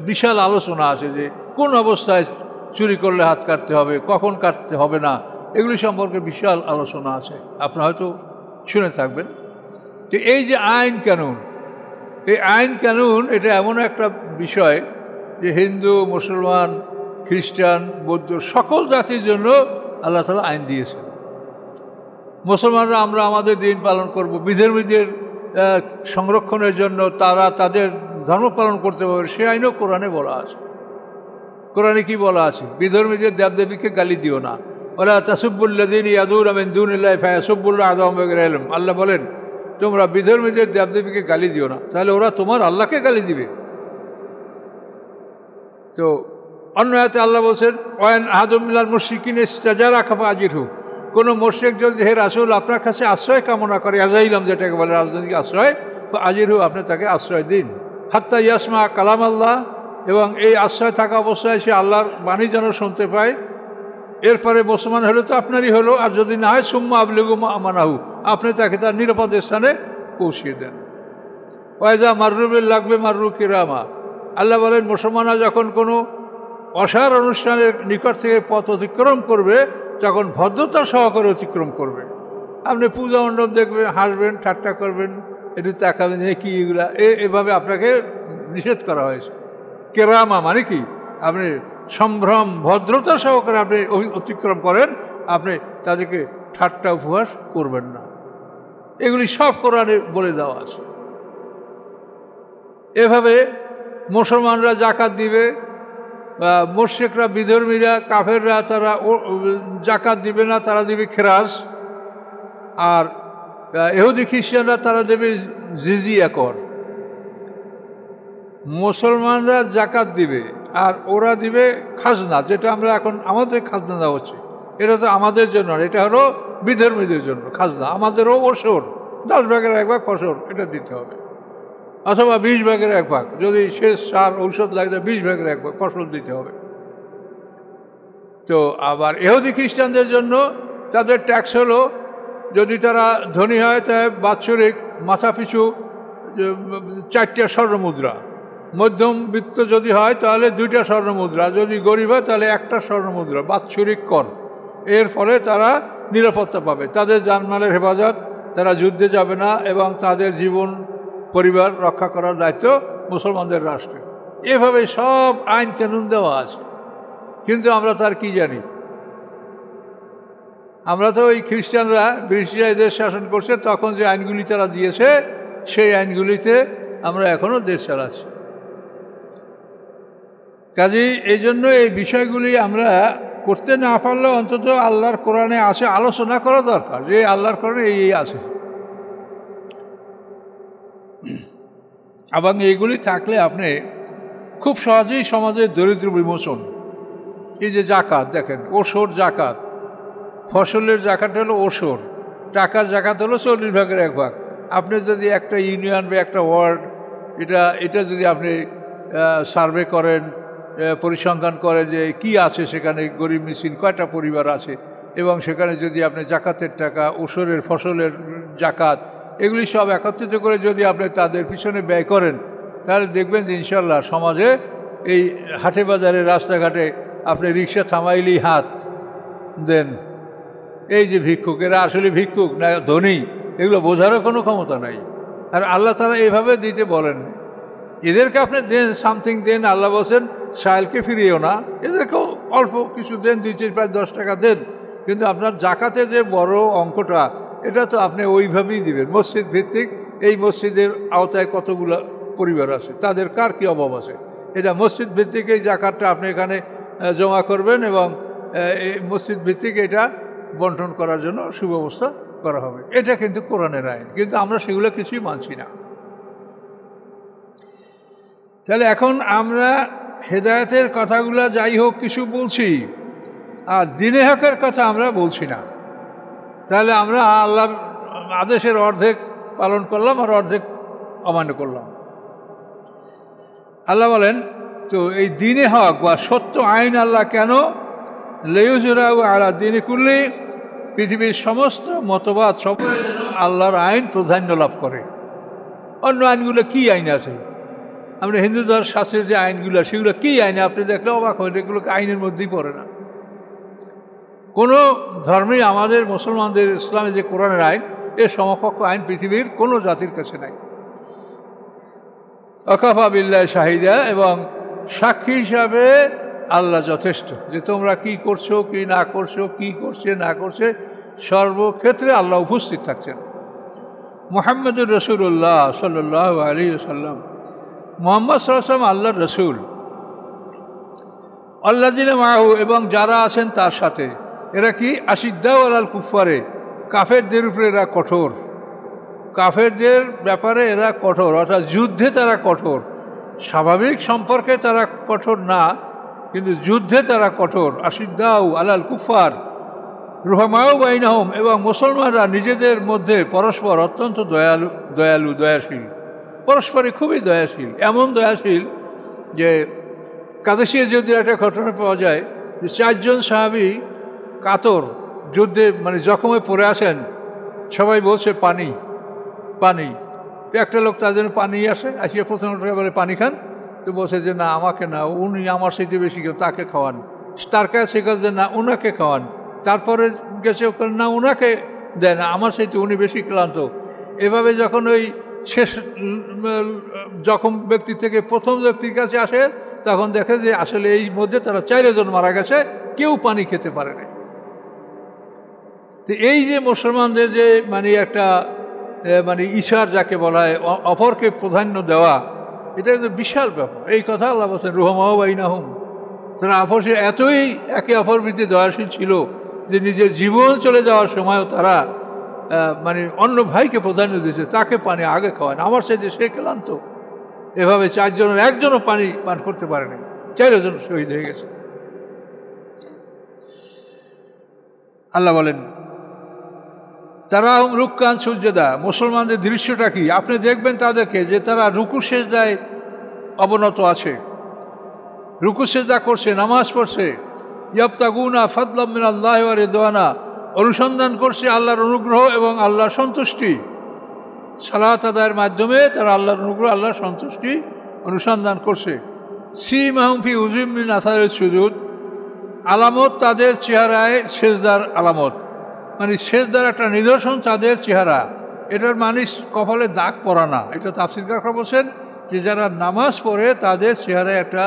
বিশাল আলোচনা আছে যে কোন অবস্থায় চুরি করলে হাত কাটতে হবে, কখন কাটতে হবে না, এগুলি সম্পর্কে বিশাল আলোচনা আছে, আপনারা হয়তো শুনে থাকবেন। তো এই যে আইন কানুন, এই আইন কানুন এটা এমন একটা বিষয় যে হিন্দু, মুসলমান, খ্রিস্টান, বৌদ্ধ সকল জাতির জন্য আল্লাহ তাআলা আইন দিয়েছেন। মুসলমানরা আমরা আমাদের দিন পালন করব, বিধর্মীদের সংরক্ষণের জন্য তারা তাদের ধর্ম পালন করতে পারবে, সে আইনও কোরআনে বলা আছে। কোরআনে কি বলা আছে? বিধর্মীদের দেবদেবীকে গালি দিও না। ওলা তাসুব্বুল্লাযীনা ইয়াদুনা মিন দুনিল্লাহি ফায়াসুব্বুল্লাহ আদওয়াম বিগৈরি ইলম। আল্লাহ বলেন তোমরা বিধর্মীদের দেবদেবীকে গালি দিও না, তাহলে ওরা তোমার আল্লাহকে গালি দিবে। তো অন্য আয়াতে আল্লাহ বলছেন ওয়ান আহাদুম মিনাল মুশরিকিন ইসতাজারাকা ফাআজিরহু। কোনো মুশরিক যদি হে রাসূল আপনার কাছে আশ্রয় কামনা করে, আযাইলাম যেটাকে বলে রাজনৈতিক আশ্রয়, ফাআজিরহু আপনি তাকে আশ্রয় দিন। হাত্তা ইয়াসমা কালাম আল্লাহ, এবং এই আশ্রয় থাকা অবস্থায় সে আল্লাহর বাণী যেন শুনতে পায়। এরপরে মুসলমান হলে তো আপনারই হলো, আর যদি না হয় সুম্মা আবলিগু মা আমানাহু, আপনি তাকে তার নিরাপদ স্থানে পৌঁছিয়ে দেন। ওয়াইজা মাররু বিল লাগবে মাররু কিরামা। আল্লাহ বলেন মুসলমানরা যখন কোনো অসার অনুষ্ঠানের নিকট থেকে পথ অতিক্রম করবে তখন ভদ্রতা সহকারে অতিক্রম করবে। আপনি পূজা মণ্ডপ দেখবেন, হাসবেন, ঠাট্টা করবেন, একটু তাকাবেন কি এগুলা, এভাবে আপনাকে নিষেধ করা হয়েছে। কেরামা মানে কি? আপনি সম্ভ্রম ভদ্রতা সহকারে আপনি অতিক্রম করেন, আপনি তাদেরকে ঠাট্টা উপহাস করবেন না। এগুলি সব কোরআনে বলে দেওয়া আছে। এভাবে মুসলমানরা জাকাত দিবে, মুশরিকরা, বিধর্মীরা, কাফেররা তারা জাকাত দিবে না, তারা দিবে খেরাজ। আর ইহুদি খ্রিস্টানরা তারা দেবে জিজিয়া কর। মুসলমানরা জাকাত দিবে আর ওরা দিবে খাজনা, যেটা আমরা এখন আমাদের খাজনা দেওয়া হচ্ছে, এটা তো আমাদের জন্য, এটা হলো বিধর্মীদের জন্য খাজনা। আমাদেরও ওসর 10 ভাগের 1 ভাগ ফসল এটা দিতে হবে, অথবা 20 ভাগের 1 ভাগ, যদি শেষ সার ঔষধ লাগে 20 ভাগের 1 ভাগ ফসল দিতে হবে। তো আবার ইহুদি খ্রিস্টানদের জন্য তাদের ট্যাক্স হলো, যদি তারা ধনী হয় তাহলে বাৎসরিক মাথা পিছু 4টা স্বর্ণমুদ্রা, মধ্যমবিত্ত যদি হয় তাহলে 2টা স্বর্ণমুদ্রা, যদি গরিব হয় তাহলে 1টা স্বর্ণমুদ্রা বাৎসরিক কর। এর ফলে তারা নিরাপত্তা পাবে, তাদের জানমালের হেফাজত, তারা যুদ্ধে যাবে না, এবং তাদের জীবন পরিবার রক্ষা করার দায়িত্ব মুসলমানদের রাষ্ট্রে। এভাবে সব আইন কানুন দেওয়া আছে। কিন্তু আমরা তার কি জানি? আমরা তো ওই খ্রিস্টানরা, ব্রিটিশরা এদের শাসন করছে, তখন যে আইনগুলি তারা দিয়েছে সেই আইনগুলিতে আমরা এখনও দেশ চালাচ্ছি। কাজেই এই জন্য এই বিষয়গুলি আমরা করতে না পারলেও অন্তত আল্লাহর কোরআনে আছে আলোচনা করা দরকার, যে আল্লাহর কোরআনে এই আছে। এবং এইগুলি থাকলে আপনি খুব সহজেই সমাজের দরিদ্র বিমোচন, এই যে জাকাত দেখেন, ওসর জাকাত, ফসলের জাকাত হলো ওসর, টাকার জাকাত হলো 40 ভাগের 1 ভাগ। আপনি যদি একটা ইউনিয়ন বা একটা ওয়ার্ড এটা যদি আপনি সার্ভে করেন, পরিসংখ্যান করে যে কি আছে সেখানে, গরিব মিসকিন কয়টা পরিবার আছে, এবং সেখানে যদি আপনি জাকাতের টাকা, ওসরের ফসলের জাকাত, এগুলি সব একত্রিত করে যদি আপনি তাদের পিছনে ব্যয় করেন, তাহলে দেখবেন যে ইনশাল্লাহ সমাজে এই হাটে বাজারে রাস্তাঘাটে আপনি রিক্সা থামাইলেই হাত দেন, এই যে ভিক্ষুক, এরা আসলে ভিক্ষুক না ধনী, এগুলো বোঝারও কোনো ক্ষমতা নাই। আর আল্লাহ তারা এইভাবে দিতে বলেন, এদেরকে আপনি দেন, সামথিং দেন। আল্লাহ বলছেন সাইলকে ফিরিয়েও না, এদেরকেও অল্প কিছু দেন, 2 প্রায় 10 টাকা দেন, কিন্তু আপনার জাকাতের যে বড় অঙ্কটা এটা তো আপনি ওইভাবেই দিবেন। মসজিদ ভিত্তিক এই মসজিদের আওতায় কতগুলো পরিবার আছে, তাদের কার কী অভাব আছে, এটা মসজিদ ভিত্তিক এই জাকাতটা আপনি এখানে জমা করবেন, এবং এই মসজিদ ভিত্তিক এটা বন্টন করার জন্য সুব্যবস্থা করা হবে। এটা কিন্তু কোরআনের আইন, কিন্তু আমরা সেগুলো কিছুই মানছি না। তাহলে এখন আমরা হেদায়েতের কথাগুলো যাই হোক কিছু বলছি, আর দ্বীনে হকের কথা আমরা বলছি না। তাহলে আমরা আল্লাহর আদেশের অর্ধেক পালন করলাম আর অর্ধেক অমান্য করলাম। আল্লাহ বলেন, তো এই দ্বীনে হক বা সত্য আইন আল্লাহ কেন লিইয়ুযহিরাহু আলা দ্বীনি কুল্লি, পৃথিবীর সমস্ত মতবাদ সব আল্লাহর আইন প্রাধান্য লাভ করে। অন্য আইনগুলো কি আইন আছে? আমরা হিন্দু ধর্ম শাস্ত্রের যে আইনগুলো, সেগুলো কি আইন আপনি দেখলে অবাক হয়, এগুলোকে আইনের মধ্যেই পড়ে না। কোনো ধর্মেই আমাদের মুসলমানদের, ইসলামে যে কোরআনের আইন, এর সমকক্ষ আইন পৃথিবীর কোনো জাতির কাছে নাই। ওয়াকাফা বিল্লাহি শাহিদা, এবং সাক্ষী হিসাবে আল্লাহ যথেষ্ট, যে তোমরা কি করছো কি না করছো, কি করছে না করছে, সর্বক্ষেত্রে আল্লাহ উপস্থিত থাকছেন। মুহাম্মদুর রাসূলুল্লাহ সাল্লাল্লাহু আলাইহি ওয়াসাল্লাম, মুহাম্মদ সাল্লাল্লাহু আলাইহি ওয়াসাল্লাম আল্লাহর রাসূল। আল্লাযীনা মাআহু, এবং যারা আছেন তার সাথে, এরা কি আশিদ্দাউ আলাল কুফফারে, কাফেরদের উপরে এরা কঠোর, কাফেরদের ব্যাপারে এরা কঠোর, অর্থাৎ যুদ্ধে তারা কঠোর। স্বাভাবিক সম্পর্কে তারা কঠোর না, কিন্তু যুদ্ধে তারা কঠোর। আশিদ্দাউ আলাল কুফফার রুহামাউ বাইনাহুম, এবং মুসলমানরা নিজেদের মধ্যে পরস্পর অত্যন্ত দয়াশীল, পরস্পরে খুবই দয়াশীল। এমন দয়াশীল যে কাদেশিয়া যদি একটা ঘটনা পাওয়া যায় যে 4 জন সাহাবী কাতর যুদ্ধে মানে জখমে পড়ে আসেন, সবাই বলছে পানি পানি। একটা লোক তার জন্য পানি আসিয়া প্রথম বলে পানি খান, তো বলছে যে না আমাকে না, উনি আমার সাথে বেশি কেউ, তাকে খাওয়ান। তার কাছে যে না ওনাকে খাওয়ান, তারপরে গেছে না ওনাকে দেয় না, আমার সাথে উনি বেশি ক্লান্ত। এভাবে যখন ওই শেষ জখম ব্যক্তি থেকে প্রথম ব্যক্তির কাছে আসে, তখন দেখে যে আসলে এই মধ্যে তারা 4 জন মারা গেছে, কেউ পানি খেতে পারে না। তো এই যে মুসলমানদের যে মানে একটা মানে ইশার যাকে বলা হয়, অপরকে প্রাধান্য দেওয়া, এটা কিন্তু বিশাল ব্যাপার। এই কথা আল্লাহ বলছেন রুহামাউ বাইনাহুম, তারা আপসে এতই একে অপর প্রতি দয়াশীল ছিল যে নিজের জীবন চলে যাওয়ার সময়ও তারা মানে অন্য ভাইকে প্রাধান্য দিয়েছে, তাকে পানি আগে খাওয়ান, আমার সাথে সে ক্লান্ত। এভাবে 4 জনের একজনও পানি পান করতে পারেনি, 4 জন শহীদ হয়ে গেছে। আল্লাহ বলেন তারা রুক্কান সুজদা, মুসলমানদের দৃশ্যটা কি? আপনি দেখবেন তাদেরকে যে তারা রুকু সেজদায় অবনত আছে, রুকু সেজদা করছে, নামাজ পড়ছে। ইয়াবতাগুনা ফাদলাম মিনাল্লাহি ওয়া রিদওয়ানা, অনুসন্ধান করছে আল্লাহর অনুগ্রহ এবং আল্লাহর সন্তুষ্টি। সালাত আদায়ের মাধ্যমে তারা আল্লাহর অনুগ্রহ, আল্লাহর সন্তুষ্টি অনুসন্ধান করছে। সীমাহুম ফি উযুহিম মিন আসারিস সুজুদ, আলামত তাদের চেহারায় সেজদার আলামত, মানে সেজদার একটা নিদর্শন তাদের চেহারা। এটার মানে কপালে দাগ পড়া না। এটা তাফসীরকাররা বলছেন যে যারা নামাজ পড়ে তাদের চেহারায় একটা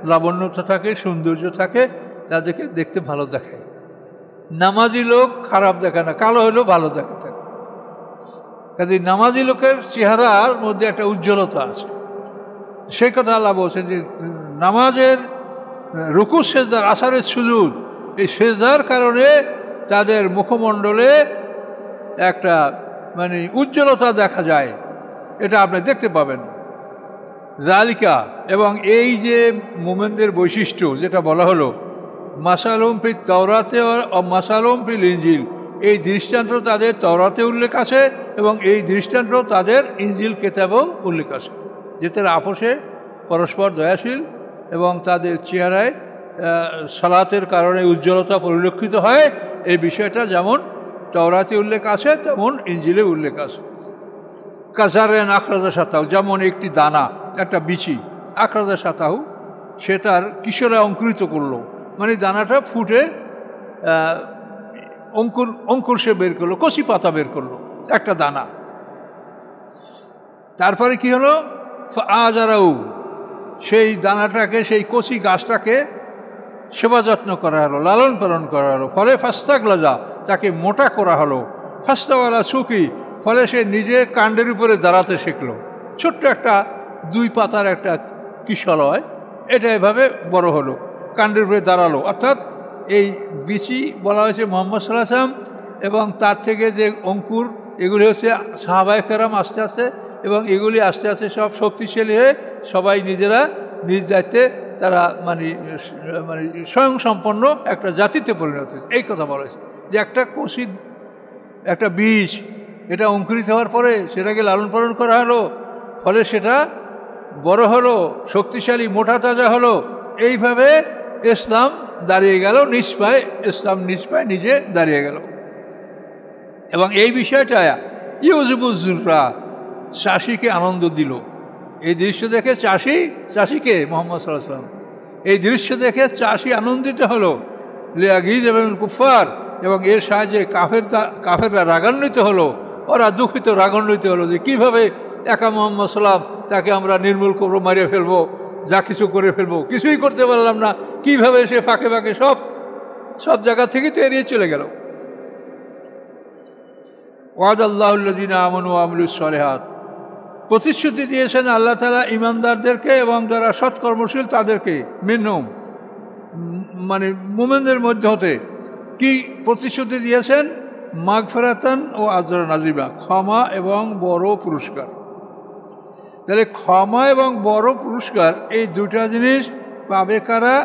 লাবণ্যতা থাকে, সৌন্দর্য থাকে, তাদেরকে দেখতে ভালো দেখায়। নামাজি লোক খারাপ দেখে না, কালো হলেও ভালো দেখে থাকে। কাজে নামাজি লোকের চেহারার মধ্যে একটা উজ্জ্বলতা আছে। সেই কথা আল্লাহ বলছেন যে নামাজের রুকু সেজদার আসারের সুজুদ, এই সেজদার কারণে তাদের মুখমণ্ডলে একটা মানে উজ্জ্বলতা দেখা যায়, এটা আপনি দেখতে পাবেন। জালিকা, এবং এই যে মোমেনদের বৈশিষ্ট্য যেটা বলা হলো, মাসালুম ফি তাওরাতে ও মাসালুম ফিল ইনজিল, এই দৃষ্টান্ত তাদের তাওরাতে উল্লেখ আছে এবং এই দৃষ্টান্ত তাদের ইনজিল কেতাবেও উল্লেখ আছে, যে তারা আপোষে পরস্পর দয়াশীল এবং তাদের চেহারায় সালাতের কারণে উজ্জ্বলতা পরিলক্ষিত হয়। এই বিষয়টা যেমন তাওরাতে উল্লেখ আছে তেমন ইনজিলে উল্লেখ আছে। কাজারেন আখরাজা সাতাহু, যেমন একটি দানা, একটা বিচি, আখরাজা সাতাহু, সে তার কিশোরে অঙ্কুরিত করলো, মানে দানাটা ফুটে অঙ্কুর সে বের করলো, কচি পাতা বের করলো, একটা দানা। তারপরে কি হলো, আজারাউ, সেই দানাটাকে, সেই কচি গাছটাকে সেবা যত্ন করা হলো, লালন পালন করা হলো। ফলে ফাস্তাগলাজা, তাকে মোটা করা হলো। ফাস্তাওয়ালা সুকি, ফলে সে নিজে কাণ্ডের উপরে দাঁড়াতে শিখলো। ছোট্ট একটা 2 পাতার একটা কিশলয়, এটা এভাবে বড় হলো, কাণ্ডের উপরে দাঁড়ালো। অর্থাৎ এই বিচি বলা হয়েছে মুহাম্মদ সাল্লাল্লাহু আলাইহি ওয়াসাল্লাম, এবং তার থেকে যে অঙ্কুর, এগুলি হচ্ছে সাহাবায়ে কেরাম আস্তে আস্তে, এবং এগুলি আস্তে আস্তে সব শক্তিশালী হয়ে সবাই নিজেরা নিজ দায়িত্বে তারা মানে স্বয়ংসম্পন্ন একটা জাতিতে পরিণত হয়েছে। এই কথা বলা হয়েছে যে একটা কচি একটা বীজ, এটা অঙ্কুরিত হওয়ার পরে সেটাকে লালন পালন করা হলো, ফলে সেটা বড় হলো, শক্তিশালী, মোটা তাজা হলো। এইভাবে ইসলাম দাঁড়িয়ে গেল নিজ পায়ে, ইসলাম নিজ পায়ে নিজে দাঁড়িয়ে গেল। এবং এই বিষয়টা ইউজুবুজুররা, চাষিকে আনন্দ দিল। এই দৃশ্য দেখে চাষিকে মুহাম্মদ সাল্লাল্লাহু আলাইহি ওয়াসাল্লাম, এই দৃশ্য দেখে চাষি আনন্দিত হলো। লিয়াগীজ এবং কুফার, এবং এর সাহায্যে কাফেররা রাগান্বিত হলো, ওরা দুঃখিত রাগান্বিত হলো যে কীভাবে একা মুহাম্মদ সাল্লাম, তাকে আমরা নির্মূল করবো, মারিয়ে ফেলবো, যা কিছু করে ফেলবো, কিছুই করতে পারলাম না। কিভাবে সে ফাঁকে ফাঁকে সব জায়গা থেকে তো এড়িয়ে চলে গেল। ওয়াদাল্লাহুল্লাযীনা আমানু ওয়া আমিলুস সালিহাত, প্রতিশ্রুতি দিয়েছেন আল্লাহ তাআলা ঈমানদারদেরকে এবং যারা সৎকর্মশীল তাদেরকে, মিনহুম মানে মুমিনদের মধ্যে হতে। কি প্রতিশ্রুতি দিয়েছেন? মাগফিরাতান ও আজরান আযীমা, ক্ষমা এবং বড় পুরস্কার। তাহলে ক্ষমা এবং বড় পুরস্কার এই দুটা জিনিস পাবে কারা?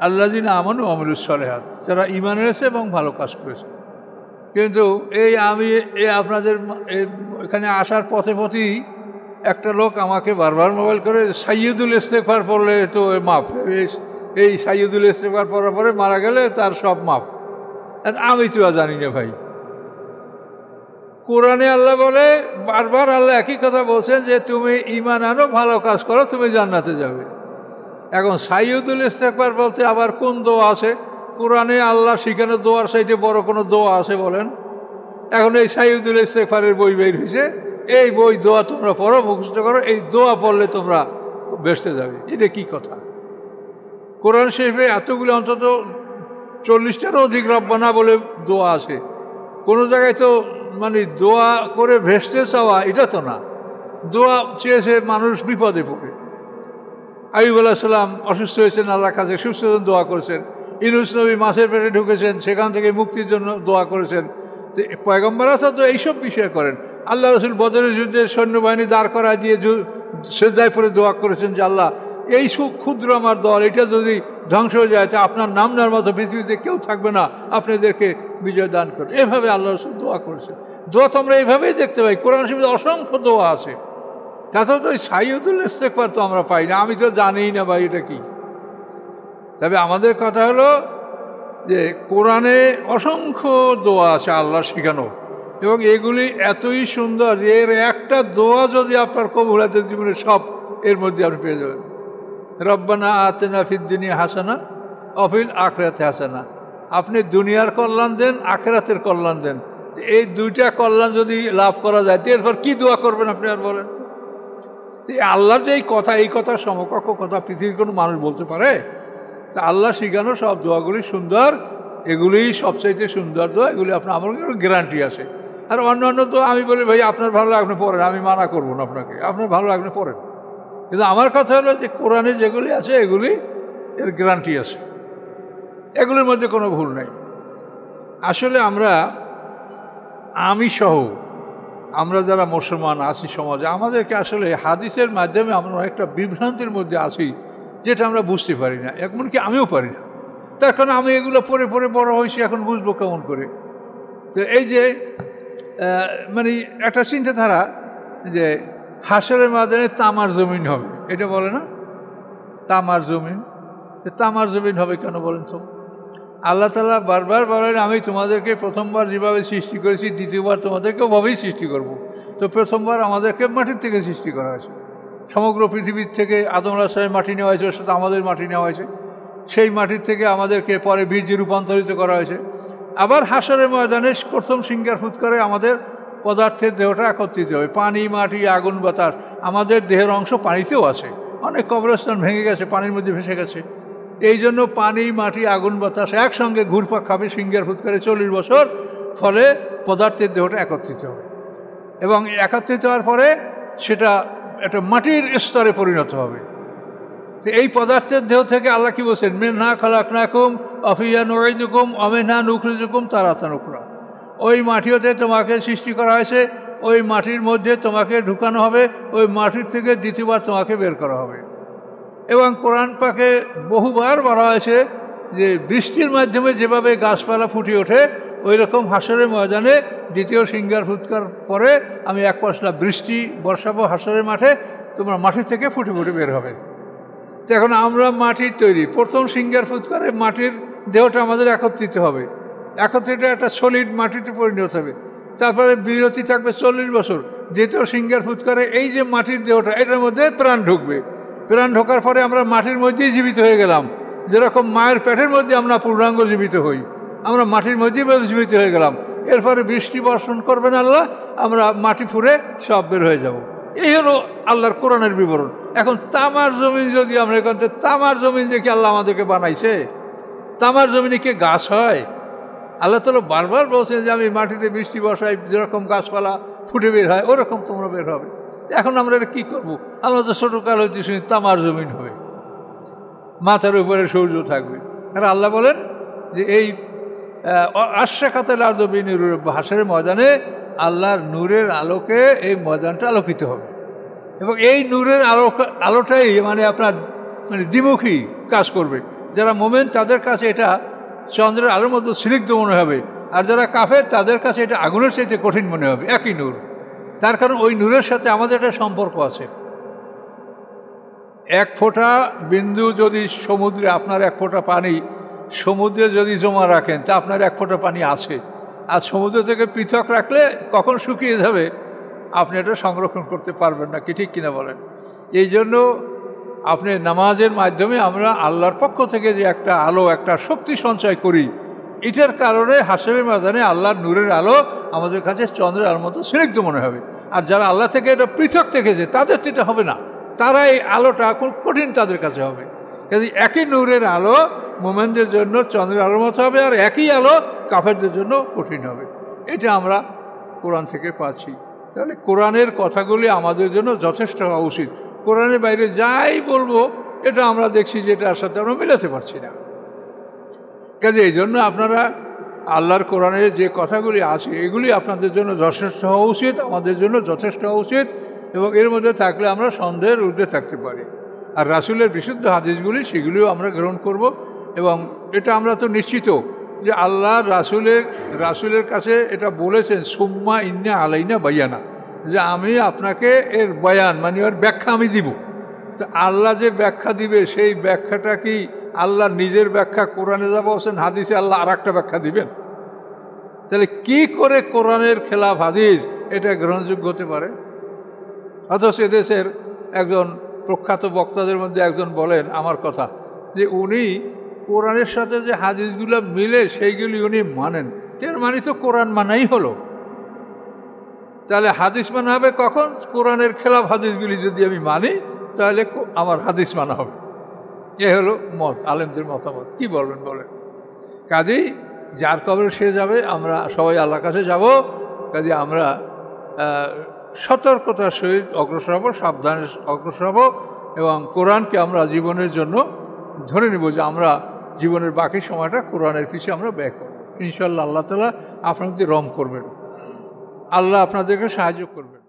আল্লাযীনা আমানু ওয়া আমিলুস সালিহাত, যারা ঈমান এনেছে এবং ভালো কাজ করেছে। কিন্তু আমি আপনাদের এখানে আসার পথে পথেই একটা লোক আমাকে বারবার মোবাইল করে সাইয়্যিদুল ইস্তেগফার পড়লে তো মাফ, এই সাইয়্যিদুল ইস্তেগফার পড়ার পরে মারা গেলে তার সব মাফ। আর আমি তো জানি না ভাই, কোরআনে আল্লাহ বলে, বারবার আল্লাহ একই কথা বলছেন যে তুমি ঈমান আনো, ভালো কাজ করো, তুমি জান্নাতে যাবে। এখন সাইয়্যিদুল ইস্তেগফার বলতে আবার কোন দোয়া আছে? কোরআনে আল্লাহ শিখানো দোয়ার চাইতে বড় কোনো দোয়া আছে বলেন? এখন এই সাইয়্যিদুল ইস্তেগফারের বই বের হয়েছে, এই বই দোয়া তোমরা পড়ো, মুখস্থ করো, এই দোয়া পড়লে তোমরা বেসতে যাবে। এটা কি কথা? কোরআন শরীফে এতগুলো অন্তত 40টারও অধিক রব্বানা বলে দোয়া আছে। কোনো জায়গায় তো মানে দোয়া করে ভেসতে চাওয়া এটা তো না, দোয়া চেয়েছে মানুষ বিপদে পড়ে। আইয়ুব আলাইহিস সালাম অসুস্থ হয়েছেন, আল্লাহর কাছে সুস্থ দোয়া করেছেন। ইউনূস নবী মাছের পেটে ঢুকেছেন, সেখান থেকে মুক্তির জন্য দোয়া করেছেন। তো পয়গম্বররা তো এইসব বিষয় করেন। আল্লাহ রসুল বদরের যুদ্ধে সৈন্যবাহিনী দাঁড় করায় দিয়ে সেজদায় পড়ে দোয়া করেছেন যে আল্লাহ, এই ক্ষুদ্র আমার দল, এটা যদি ধ্বংস হয়ে যায় তো আপনার নাম নেওয়ার মতো পৃথিবীতে কেউ থাকবে না, আপনাদেরকে বিজয় দান করুন। এভাবে আল্লাহ রসুল দোয়া করেছেন। দোয়া তো আমরা এইভাবেই দেখতে পাই, কোরআন শরীফে অসংখ্য দোয়া আছে। তাতেও তো ওই সাইয়্যিদুল ইস্তেগফার তো আমরা পাই না, আমি তো জানিই না ভাই এটা কি। তবে আমাদের কথা হলো যে কোরআনে অসংখ্য দোয়া আছে আল্লাহর শিখানো, এবং এগুলি এতই সুন্দর যে এর একটা দোয়া যদি আপনার কবুল হয় জীবনে সব এর মধ্যে আপনি পেয়ে যাবেন। রব্বানা আতিনা ফিদ দুনিয়া হাসানা ওয়া ফিল আখিরাতি হাসানা, আপনি দুনিয়ার কল্যাণ দেন, আখিরাতের কল্যাণ দেন। এই দুইটা কল্যাণ যদি লাভ করা যায় তো এরপর কি দোয়া করবেন আপনি আর বলেন? আল্লাহর যে এই কথার সমকক্ষ কথা পৃথিবীর কোনো মানুষ বলতে পারে? তা আল্লাহ শিখানো সব দোয়াগুলি সুন্দর, এগুলিই সবচাইতে সুন্দর দোয়া, এগুলি আমার গ্যারান্টি আছে। আর অন্য তো আমি বলি ভাই আপনার ভালো লাগলে পড়েন, আমি মানা করবো না আপনাকে, আপনার ভালো লাগলে পড়েন। কিন্তু আমার কথা হলো যে কোরআনে যেগুলি আছে এগুলি এর গ্যারান্টি আছে, এগুলির মধ্যে কোনো ভুল নাই। আসলে আমি সহ আমরা যারা মুসলমান আছি সমাজে, আমাদেরকে আসলে হাদিসের মাধ্যমে আমরা একটা বিভ্রান্তির মধ্যে আছি যেটা আমরা বুঝতে পারি না, এমনকি আমিও পারি না। তার কারণ আমি এগুলো পড়ে পড়ে বড় হয়েছি, এখন বুঝবো কেমন করে? তো এই যে মানে একটা চিন্তাধারা যে হাসরের ময়দানে তামার জমিন হবে, এটা বলে না? তামার জমিন, তামার জমিন হবে কেন বলেন তো? আল্লাহ তাআলা বারবার বলেন, আমি তোমাদেরকে প্রথমবার যেভাবে সৃষ্টি করেছি দ্বিতীয়বার তোমাদেরকে ওভাবেই সৃষ্টি করব। তো প্রথমবার আমাদেরকে মাটির থেকে সৃষ্টি করা হয়েছে, সমগ্র পৃথিবীর থেকে আদম আলাইহিস সালামের মাটি নেওয়া হয়েছে, ওর সাথে আমাদের মাটি নেওয়া হয়েছে। সেই মাটির থেকে আমাদেরকে পরে বীর্যে রূপান্তরিত করা হয়েছে। আবার হাসরের ময়দানে প্রথম সিঙ্গার ফুৎ করে আমাদের পদার্থের দেহটা একত্রিত হবে, পানি, মাটি, আগুন, বাতাস। আমাদের দেহের অংশ পানিতেও আছে, অনেক কবরস্থান ভেঙে গেছে, পানির মধ্যে ভেসে গেছে। এই জন্য পানি, মাটি, আগুন, বাতাস একসঙ্গে ঘুরপাক খাবে সিঙ্গার ফুৎ করে 40 বছর, ফলে পদার্থের দেহটা একত্রিত হবে। এবং একত্রিত হওয়ার পরে সেটা একটা মাটির স্তরে পরিণত হবে। তো এই পদার্থের দেহ থেকে আল্লাহ কি বলছেন? মিনহা খালাকনাকুম ওয়া ফিহা নুঈদুকুম ওয়া মিনহা নুখরিজুকুম তারাতান উখরা। ওই মাটি হতে তোমাকে সৃষ্টি করা হয়েছে, ওই মাটির মধ্যে তোমাকে ঢুকানো হবে, ওই মাটির থেকে দ্বিতীয়বার তোমাকে বের করা হবে। এবং কোরআন পাকে বহুবার বলা হয়েছে যে বৃষ্টির মাধ্যমে যেভাবে গাছপালা ফুটে ওঠে, ওই রকম হাসরের ময়দানে দ্বিতীয় সিঙ্গার ফুৎকার পরে আমি এক পশলা বৃষ্টি বর্ষাবো হাসরের মাঠে, তোমরা মাটির থেকে ফুটে ফুটে বের হবে। তো এখন আমরা মাটির তৈরি, প্রথম সিঙ্গার ফুৎকারে মাটির দেহটা আমাদের একত্রিত হবে, একত্রিত একটা সলিড মাটিতে পরিণত হবে। তারপরে বিরতি থাকবে 40 বছর, দ্বিতীয় সিঙ্গার ফুৎকারে এই যে মাটির দেহটা, এটার মধ্যে প্রাণ ঢুকবে। প্রাণ ঢোকার পরে আমরা মাটির মধ্যেই জীবিত হয়ে গেলাম। যেরকম মায়ের পেটের মধ্যে আমরা পূর্ণাঙ্গ জীবিত হই, আমরা মাটির মধ্যেই জীবিত হয়ে গেলাম। এরপরে বৃষ্টি বর্ষণ করবেন আল্লাহ, আমরা মাটি ফুঁড়ে সব বের হয়ে যাব। এই হলো আল্লাহর কোরআনের বিবরণ। এখন তামার জমিন যদি আমরা এখান থেকে তামার জমিন দেখি আল্লাহ আমাদেরকে বানাইছে, তামার জমিনে কে গাছ হয়? আল্লাহ তাআলা বারবার বলছেন যে আমি মাটিতে বৃষ্টি বসাই, যেরকম গাছপালা ফুটে বের হয় ওরকম তোমরা বের হবে। এখন আমরা এটা কী করবো? আমরা তো ছোটোকাল হইতে শুনি তামার জমিন হবে, মাথার উপরে সূর্য থাকবে। আর আল্লাহ বলেন যে এই আশরাকাতিল আরদু বিনুরি, হাসরের ময়দানে আল্লাহর নূরের আলোকে এই ময়দানটা আলোকিত হবে, এবং এই নূরের আলোটাই মানে আপনার মানে দ্বিমুখী কাজ করবে। যারা মোমেন তাদের কাছে এটা চন্দ্রের আলোর মতো স্নিগ্ধ মনে হবে, আর যারা কাফের তাদের কাছে এটা আগুনের চাইতে কঠিন মনে হবে। একই নূর, তার কারণ ওই নূরের সাথে আমাদের একটা সম্পর্ক আছে। এক ফোঁটা বিন্দু যদি সমুদ্রে, আপনার এক ফোঁটা পানি সমুদ্রে যদি জমা রাখেন তা আপনার এক ফোঁটা পানি আছে, আর সমুদ্র থেকে পৃথক রাখলে কখন শুকিয়ে যাবে আপনি এটা সংরক্ষণ করতে পারবেন না, কি ঠিক কিনা বলেন? এই জন্য আপনি নামাজের মাধ্যমে আমরা আল্লাহর পক্ষ থেকে যে একটা আলো, একটা শক্তি সঞ্চয় করি, এটার কারণে হাসরের ময়দানে আল্লাহর নূরের আলো আমাদের কাছে চন্দ্রের আলোর মতো স্নিগ্ধ মনে হবে। আর যারা আল্লাহ থেকে এটা পৃথক থেকেছে তাদের তো এটা হবে না, তারা এই আলোটা খুব কঠিন তাদের কাছে হবে। কাজে একই নূরের আলো মোমেনদের জন্য চন্দ্রের আলোর মতো হবে, আর একই আলো কাফেরদের জন্য কঠিন হবে। এটা আমরা কোরআন থেকে পাচ্ছি। তাহলে কোরআনের কথাগুলি আমাদের জন্য যথেষ্ট হওয়া উচিত। কোরআনের বাইরে যাই বলবো এটা আমরা দেখছি যে এটার সাথে আমরা মেলাতে পারছি না। কাজে এই জন্য আপনারা আল্লাহর কোরআনের যে কথাগুলি আছে এগুলি আপনাদের জন্য যথেষ্ট হওয়া উচিত, আমাদের জন্য যথেষ্ট হওয়া উচিত, এবং এর মধ্যে থাকলে আমরা সন্দেহের ঊর্ধ্বে থাকতে পারি। আর রাসূলের বিশুদ্ধ হাদিসগুলি সেগুলিও আমরা গ্রহণ করব, এবং এটা আমরা তো নিশ্চিত যে আল্লাহ রাসূলের কাছে এটা বলেছেন, সুম্মা ইন্না আলাইনা বায়ানা, যে আমি আপনাকে এর বয়ান মানে ওর ব্যাখ্যা আমি দিব। তো আল্লাহ যে ব্যাখ্যা দিবে সেই ব্যাখ্যাটা কি আল্লাহ নিজের ব্যাখ্যা কোরআনে যা বলছেন হাদিসে আল্লাহ আর একটা ব্যাখ্যা দিবেন? তাহলে কি করে কোরআনের খেলাফ হাদিস এটা গ্রহণযোগ্য হতে পারে? অথচ এদেশের একজন প্রখ্যাত বক্তাদের মধ্যে একজন বলেন আমার কথা, যে উনি কোরআনের সাথে যে হাদিসগুলো মিলে সেইগুলি উনি মানেন, এর মানে তো কোরআন মানাই হলো। তাহলে হাদিস মানা হবে কখন? কোরআনের খেলাফ হাদিসগুলি যদি আমি মানি তাহলে আমার হাদিস মানা হবে। এ হলো মত, আলেমদের মতামত। কি বলবেন বলেন? কাজেই যার কবরে সে যাবে, আমরা সবাই আল্লাহর কাছে যাব। কাজে আমরা সতর্কতার সহিত অগ্রসর হব, সাবধানে অগ্রসর হব, এবং কোরআনকে আমরা জীবনের জন্য ধরে নেব যে আমরা জীবনের বাকি সময়টা কোরআনের পিছিয়ে আমরা ব্যয় করব। ইনশাআল্লাহ আল্লাহ তাআলা আপনাদের রহম করবেন, আল্লাহ আপনাদেরকে সাহায্য করবেন।